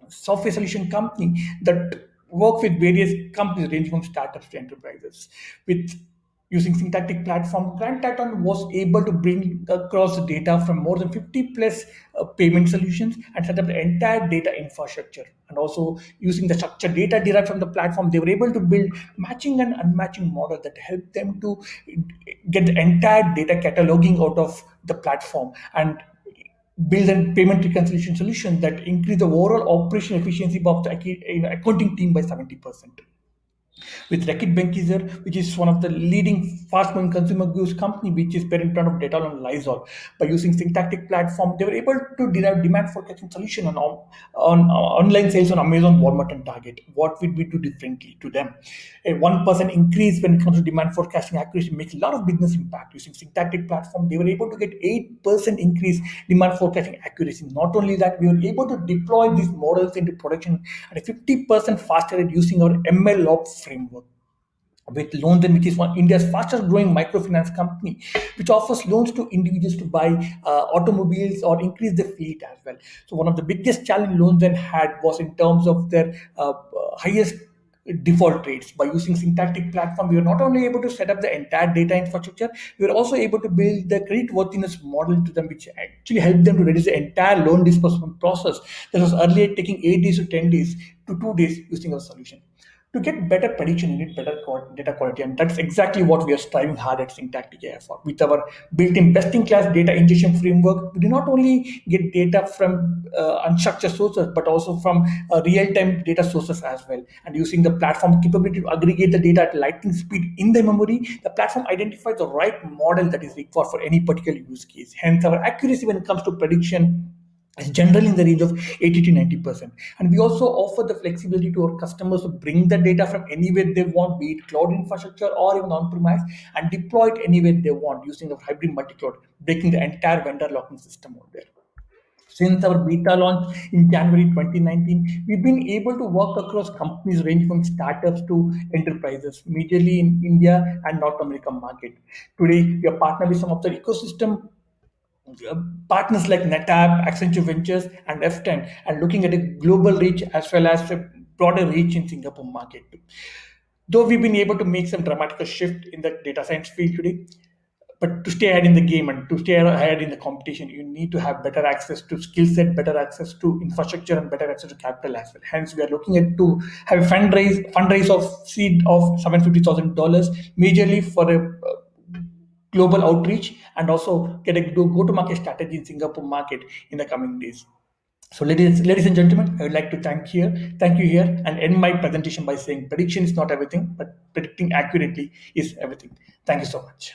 software solution company that work with various companies ranging from startups to enterprises. With using syntactic platform, Grant Thornton was able to bring across data from more than 50 plus payment solutions and set up the entire data infrastructure. And also using the structured data derived from the platform, they were able to build matching and unmatching model that helped them to get the entire data cataloging out of the platform and build a payment reconciliation solution that increase the overall operational efficiency of the accounting team by 70%. With Reckitt Benckiser, which is one of the leading fast-moving consumer goods company, which is parent brand of Dettol and Lysol. By using syntactic platform, they were able to derive demand forecasting solution on online sales on Amazon, Walmart, and Target. What would we do differently to them? A 1% increase when it comes to demand forecasting accuracy makes a lot of business impact. Using syntactic platform, they were able to get 8% increase demand forecasting accuracy. Not only that, we were able to deploy these models into production at a 50% faster rate using our ML Ops framework. With Loans and which is one India's fastest growing microfinance company, which offers loans to individuals to buy automobiles or increase the fleet as well. So one of the biggest challenge Loans and had was in terms of their highest default rates. By using syntactic platform, we were not only able to set up the entire data infrastructure, we were also able to build the credit worthiness model to them, which actually helped them to reduce the entire loan disbursement process that was earlier taking 8 days to 10 days to 2 days using our solution. To get better prediction, you need better data quality, and that's exactly what we are striving hard at Syntactic AI for. With our built-in best-in-class data ingestion framework, we do not only get data from unstructured sources, but also from real-time data sources as well. And using the platform capability to aggregate the data at lightning speed in the memory, the platform identifies the right model that is required for any particular use case. Hence, our accuracy when it comes to prediction is generally in the range of 80 to 90%. And we also offer the flexibility to our customers to bring the data from anywhere they want, be it cloud infrastructure or even on-premise, and deploy it anywhere they want using a hybrid multi-cloud, breaking the entire vendor locking system out there. Since our beta launch in January 2019, we've been able to work across companies ranging from startups to enterprises, majorly in India and North American market. Today, we are partnered with some of the ecosystem partners like NetApp, Accenture Ventures, and F10, and looking at a global reach as well as a broader reach in Singapore market. Though we've been able to make some dramatic shift in the data science field today, but to stay ahead in the game and to stay ahead in the competition, you need to have better access to skill set, better access to infrastructure, and better access to capital as well. Hence, we are looking at to have a fundraise of seed of $750,000, majorly for a global outreach and also get a go-to-market strategy in Singapore market in the coming days. So, ladies and gentlemen, I would like to thank you here, and end my presentation by saying prediction is not everything, but predicting accurately is everything. Thank you so much.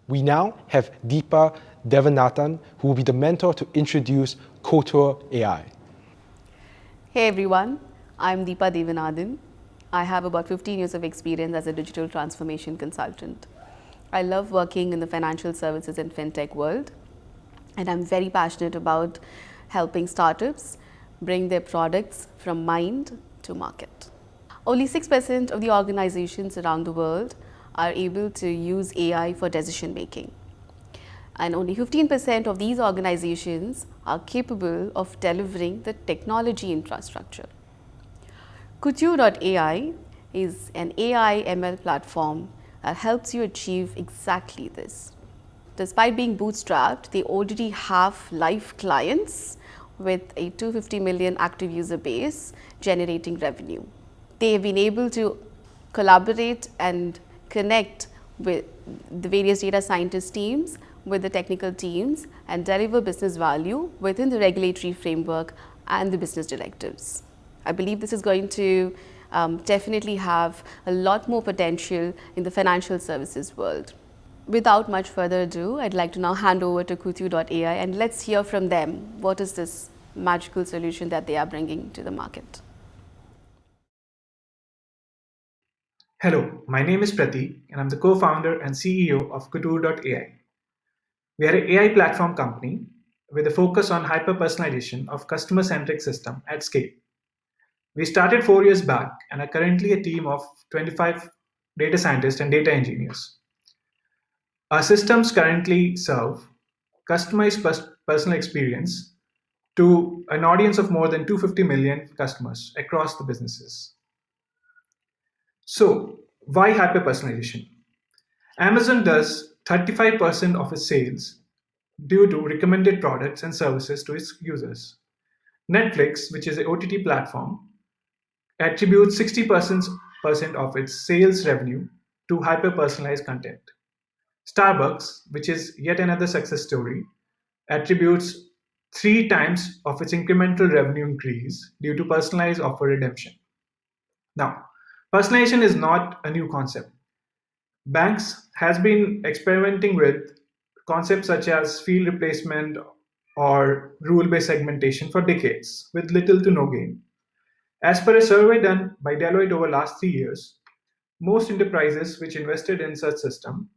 We now have Deepa Devanathan, who will be the mentor to introduce Kotor AI. Hey everyone, I'm Deepa Devanathan. I have about 15 years of experience as a digital transformation consultant. I love working in the financial services and fintech world, and I'm very passionate about helping startups bring their products from mind to market. Only 6% of the organizations around the world are able to use AI for decision making. And only 15% of these organizations are capable of delivering the technology infrastructure. Couture.ai is an AI ML platform that helps you achieve exactly this. Despite being bootstrapped, they already have live clients with a 250 million active user base generating revenue. They have been able to collaborate and connect with the various data scientist teams, with the technical teams, and deliver business value within the regulatory framework and the business directives. I believe this is going to definitely have a lot more potential in the financial services world. Without much further ado, I'd like to now hand over to Kutu.ai and let's hear from them. What is this magical solution that they are bringing to the market? Hello, my name is Pratik and I'm the co-founder and CEO of Couture.ai. We are an AI platform company with a focus on hyper-personalization of customer-centric system at scale. We started 4 years back and are currently a team of 25 data scientists and data engineers. Our systems currently serve customized personal experience to an audience of more than 250 million customers across the businesses. So, why hyper-personalization? Amazon does 35% of its sales due to recommended products and services to its users. Netflix, which is an OTT platform, attributes 60% of its sales revenue to hyper-personalized content. Starbucks, which is yet another success story, attributes 3 times of its incremental revenue increase due to personalized offer redemption. Now, personalization is not a new concept. Banks has been experimenting with concepts such as field replacement or rule-based segmentation for decades with little to no gain. As per a survey done by Deloitte over last 3 years, most enterprises which invested in such system,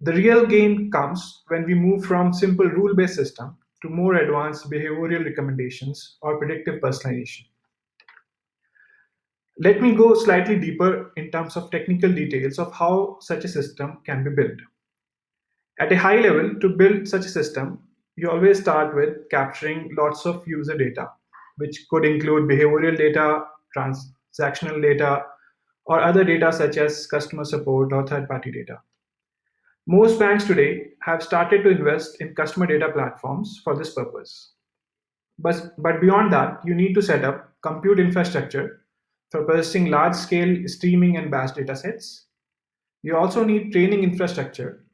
the real gain comes when we move from simple rule-based system to more advanced behavioral recommendations or predictive personalization. Let me go slightly deeper in terms of technical details of how such a system can be built. At a high level, to build such a system, you always start with capturing lots of user data, which could include behavioral data, transactional data, or other data such as customer support or third-party data. Most banks today have started to invest in customer data platforms for this purpose. But beyond that, you need to set up compute infrastructure for processing large-scale streaming and batch datasets. You also need training infrastructure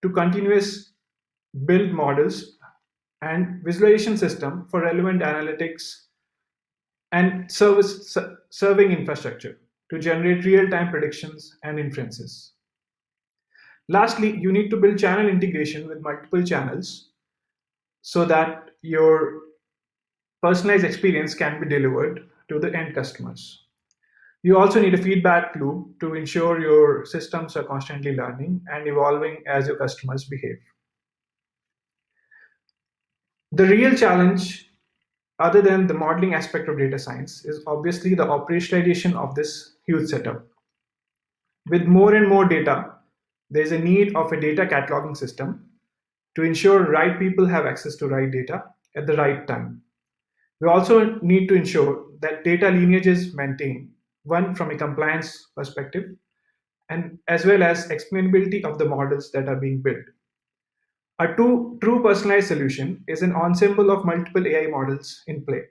to continuous build models and visualization system for relevant analytics and serving infrastructure to generate real-time predictions and inferences. Lastly, you need to build channel integration with multiple channels so that your personalized experience can be delivered to the end customers. You also need a feedback loop to ensure your systems are constantly learning and evolving as your customers behave. The real challenge, other than the modeling aspect of data science, is obviously the operationalization of this huge setup. With more and more data, there is a need of a data cataloging system to ensure right people have access to right data at the right time. We also need to ensure that data lineage is maintained, one from a compliance perspective, and as well as explainability of the models that are being built. A true personalized solution is an ensemble of multiple AI models in play,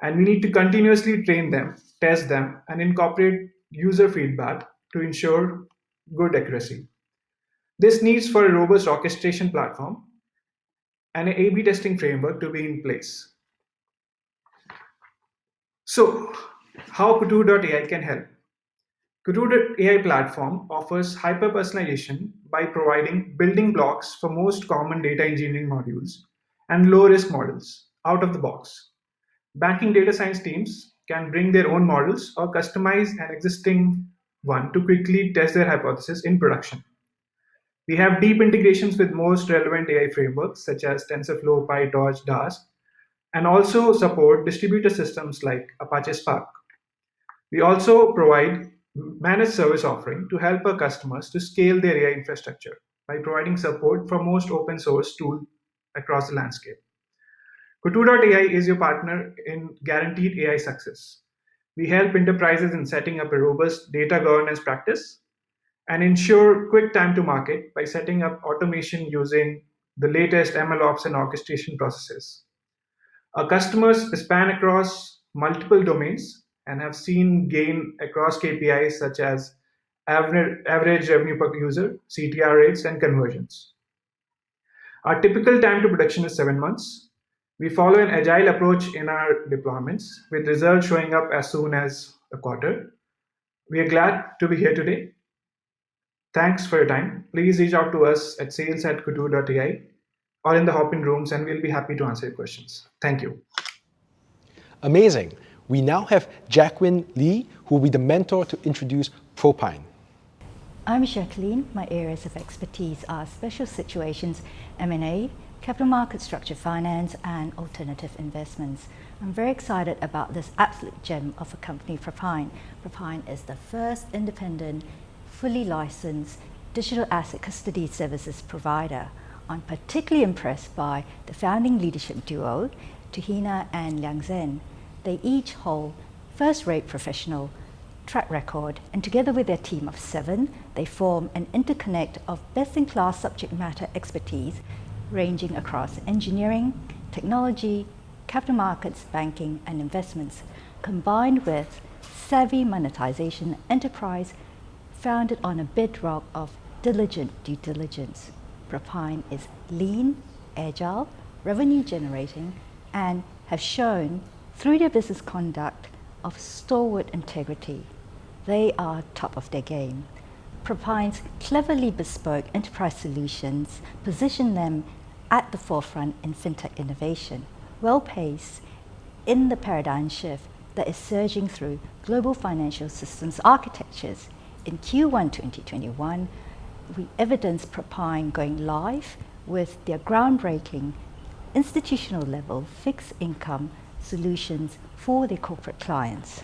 and we need to continuously train them, test them, and incorporate user feedback to ensure good accuracy. This needs for a robust orchestration platform and an A/B testing framework to be in place. So, how Kutu.ai can help? Kutu.ai platform offers hyper-personalization by providing building blocks for most common data engineering modules and low-risk models out of the box. Banking data science teams can bring their own models or customize an existing one to quickly test their hypothesis in production. We have deep integrations with most relevant AI frameworks such as TensorFlow, PyTorch, DAS, and also support distributed systems like Apache Spark. We also provide managed service offering to help our customers to scale their AI infrastructure by providing support for most open source tools across the landscape. Kutu.ai is your partner in guaranteed AI success. We help enterprises in setting up a robust data governance practice and ensure quick time to market by setting up automation using the latest MLOps and orchestration processes. Our customers span across multiple domains and have seen gain across KPIs such as average revenue per user, CTR rates, and conversions. Our typical time to production is 7 months. We follow an agile approach in our deployments, with results showing up as soon as a quarter. We are glad to be here today. Thanks for your time. Please reach out to us at sales@kutu.ai or in the hop-in rooms, and we'll be happy to answer your questions. Thank you. Amazing. We now have Jacqueline Lee, who will be the mentor to introduce Propine. I'm Jacqueline. My areas of expertise are special situations, M&A, capital market structured finance, and alternative investments. I'm very excited about this absolute gem of a company, Propine. Propine is the first independent, fully licensed digital asset custody services provider. I'm particularly impressed by the founding leadership duo, Tuhina and Liang Zhen. They each hold first-rate professional track record, and together with their team of 7, they form an interconnect of best-in-class subject matter expertise ranging across engineering, technology, capital markets, banking, and investments, combined with savvy monetization enterprise founded on a bedrock of diligent due diligence. Propine is lean, agile, revenue generating, and have shown through their business conduct of stalwart integrity. They are top of their game. Propine's cleverly bespoke enterprise solutions position them at the forefront in fintech innovation, well-paced in the paradigm shift that is surging through global financial systems architectures. In Q1 2021, we evidenced Propine going live with their groundbreaking institutional level fixed income solutions for their corporate clients.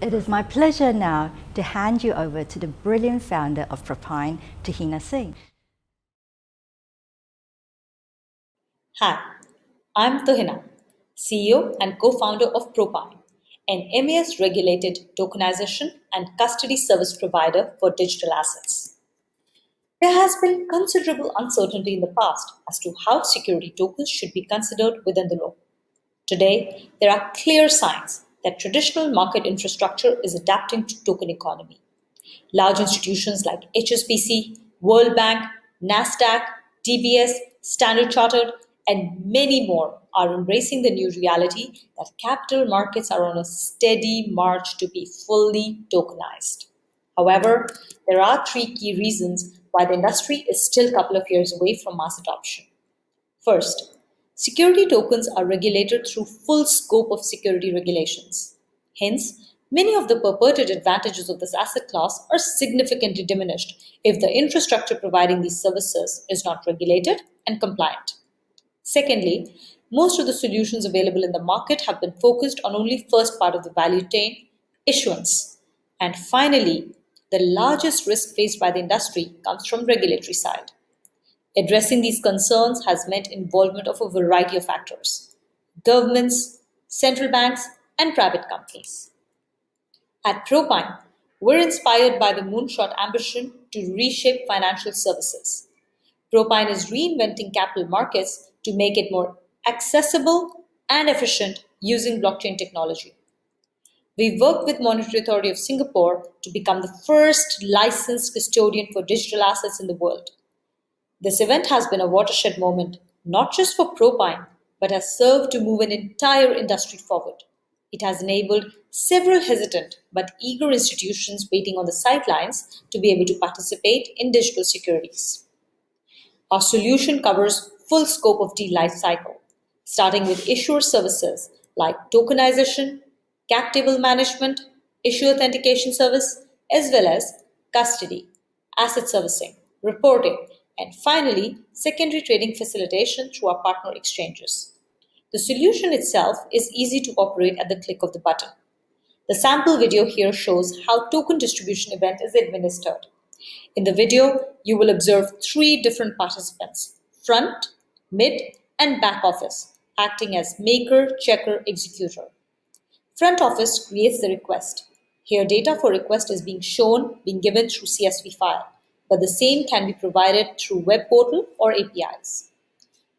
It is my pleasure now to hand you over to the brilliant founder of Propine, Tuhina Singh. Hi, I'm Tuhina, CEO and co-founder of Propine, an MAS-regulated tokenization and custody service provider for digital assets. There has been considerable uncertainty in the past as to how security tokens should be considered within the law. Today, there are clear signs that traditional market infrastructure is adapting to token economy. Large institutions like HSBC, World Bank, NASDAQ, DBS, Standard Chartered, and many more are embracing the new reality that capital markets are on a steady march to be fully tokenized. However, there are 3 key reasons why the industry is still a couple of years away from mass adoption. First, security tokens are regulated through full scope of security regulations. Hence, many of the purported advantages of this asset class are significantly diminished if the infrastructure providing these services is not regulated and compliant. Secondly, most of the solutions available in the market have been focused on only first part of the value chain, issuance. And finally, the largest risk faced by the industry comes from regulatory side. Addressing these concerns has meant involvement of a variety of factors: governments, central banks, and private companies. At Propine, we're inspired by the moonshot ambition to reshape financial services. Propine is reinventing capital markets to make it more accessible and efficient using blockchain technology. We worked with Monetary Authority of Singapore to become the first licensed custodian for digital assets in the world. This event has been a watershed moment, not just for Propine, but has served to move an entire industry forward. It has enabled several hesitant but eager institutions waiting on the sidelines to be able to participate in digital securities. Our solution covers full scope of deal life cycle, starting with issuer services like tokenization, cap table management, issue authentication service, as well as custody, asset servicing, reporting, and finally, secondary trading facilitation through our partner exchanges. The solution itself is easy to operate at the click of the button. The sample video here shows how token distribution event is administered. In the video, you will observe 3 different participants, front, mid, and back office, acting as maker, checker, executor. Front office creates the request. Here data for request is being given through CSV file, but the same can be provided through web portal or APIs.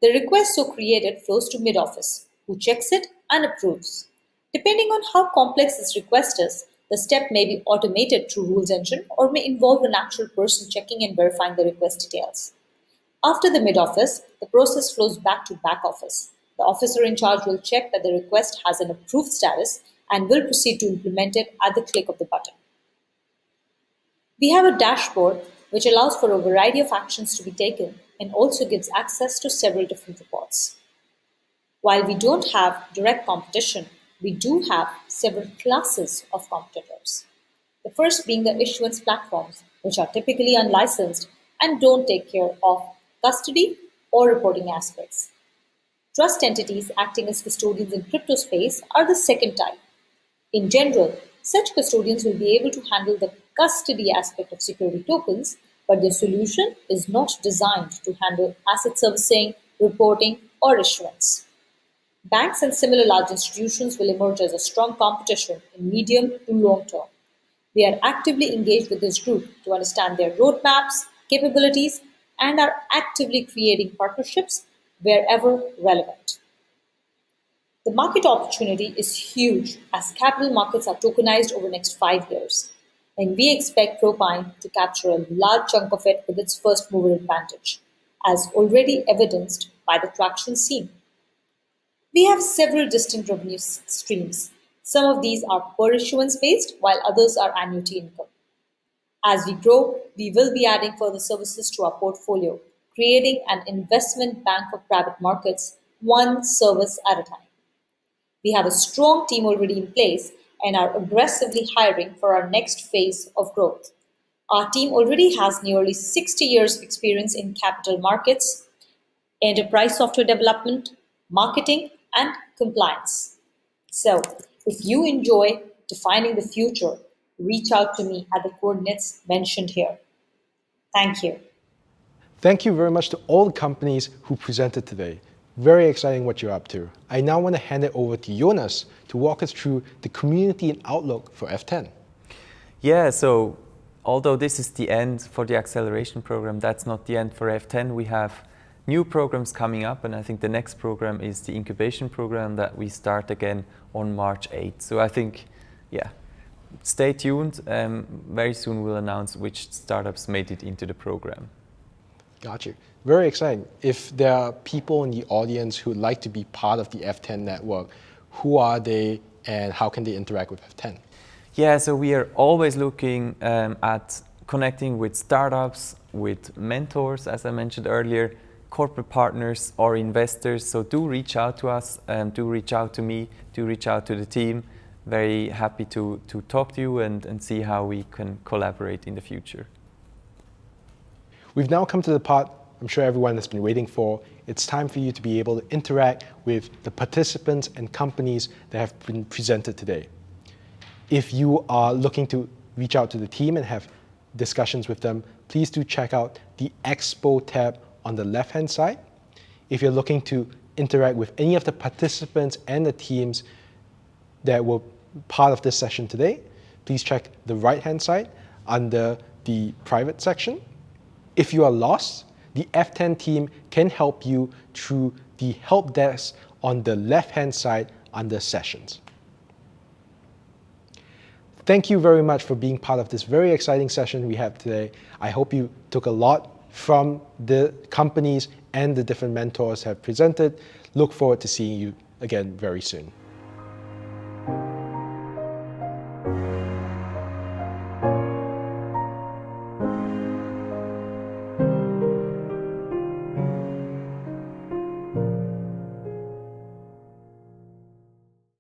The request so created flows to mid office, who checks it and approves. Depending on how complex this request is, the step may be automated through rules engine or may involve an actual person checking and verifying the request details. After the mid office, the process flows back to back office. The officer in charge will check that the request has an approved status and will proceed to implement it at the click of the button. We have a dashboard which allows for a variety of actions to be taken and also gives access to several different reports. While we don't have direct competition, we do have several classes of competitors. The first being the issuance platforms, which are typically unlicensed and don't take care of custody or reporting aspects. Trust entities acting as custodians in crypto space are the second type. In general, such custodians will be able to handle the custody aspect of security tokens, but their solution is not designed to handle asset servicing, reporting, or issuance. Banks and similar large institutions will emerge as a strong competition in medium to long term. We are actively engaged with this group to understand their roadmaps, capabilities, and are actively creating partnerships wherever relevant. The market opportunity is huge as capital markets are tokenized over the next 5 years, and we expect Propine to capture a large chunk of it with its first mover advantage, as already evidenced by the traction seen. We have several distinct revenue streams. Some of these are per issuance based, while others are annuity income. As we grow, we will be adding further services to our portfolio, creating an investment bank of private markets, one service at a time. We have a strong team already in place and are aggressively hiring for our next phase of growth. Our team already has nearly 60 years of experience in capital markets, enterprise software development, marketing, and compliance. So, if you enjoy defining the future, reach out to me at the coordinates mentioned here. Thank you. Thank you very much to all the companies who presented today. Very exciting what you're up to. I now want to hand it over to Jonas to walk us through the community and outlook for F10. Yeah, so although this is the end for the acceleration program, that's not the end for F10. We have new programs coming up, and I think the next program is the incubation program that we start again on March 8th. So I think, yeah, stay tuned. Very soon we'll announce which startups made it into the program. Got you. Very exciting. If there are people in the audience who would like to be part of the F10 network, who are they and how can they interact with F10? Yeah, so we are always looking at connecting with startups, with mentors, as I mentioned earlier, corporate partners or investors. So do reach out to us, do reach out to me, do reach out to the team. Very happy to talk to you and see how we can collaborate in the future. We've now come to the part I'm sure everyone has been waiting for. It's time for you to be able to interact with the participants and companies that have been presented today. If you are looking to reach out to the team and have discussions with them, please do check out the Expo tab on the left-hand side. If you're looking to interact with any of the participants and the teams that were part of this session today, please check the right-hand side under the private section. If you are lost, the F10 team can help you through the help desk on the left-hand side under sessions. Thank you very much for being part of this very exciting session we have today. I hope you took a lot from the companies and the different mentors have presented. Look forward to seeing you again very soon.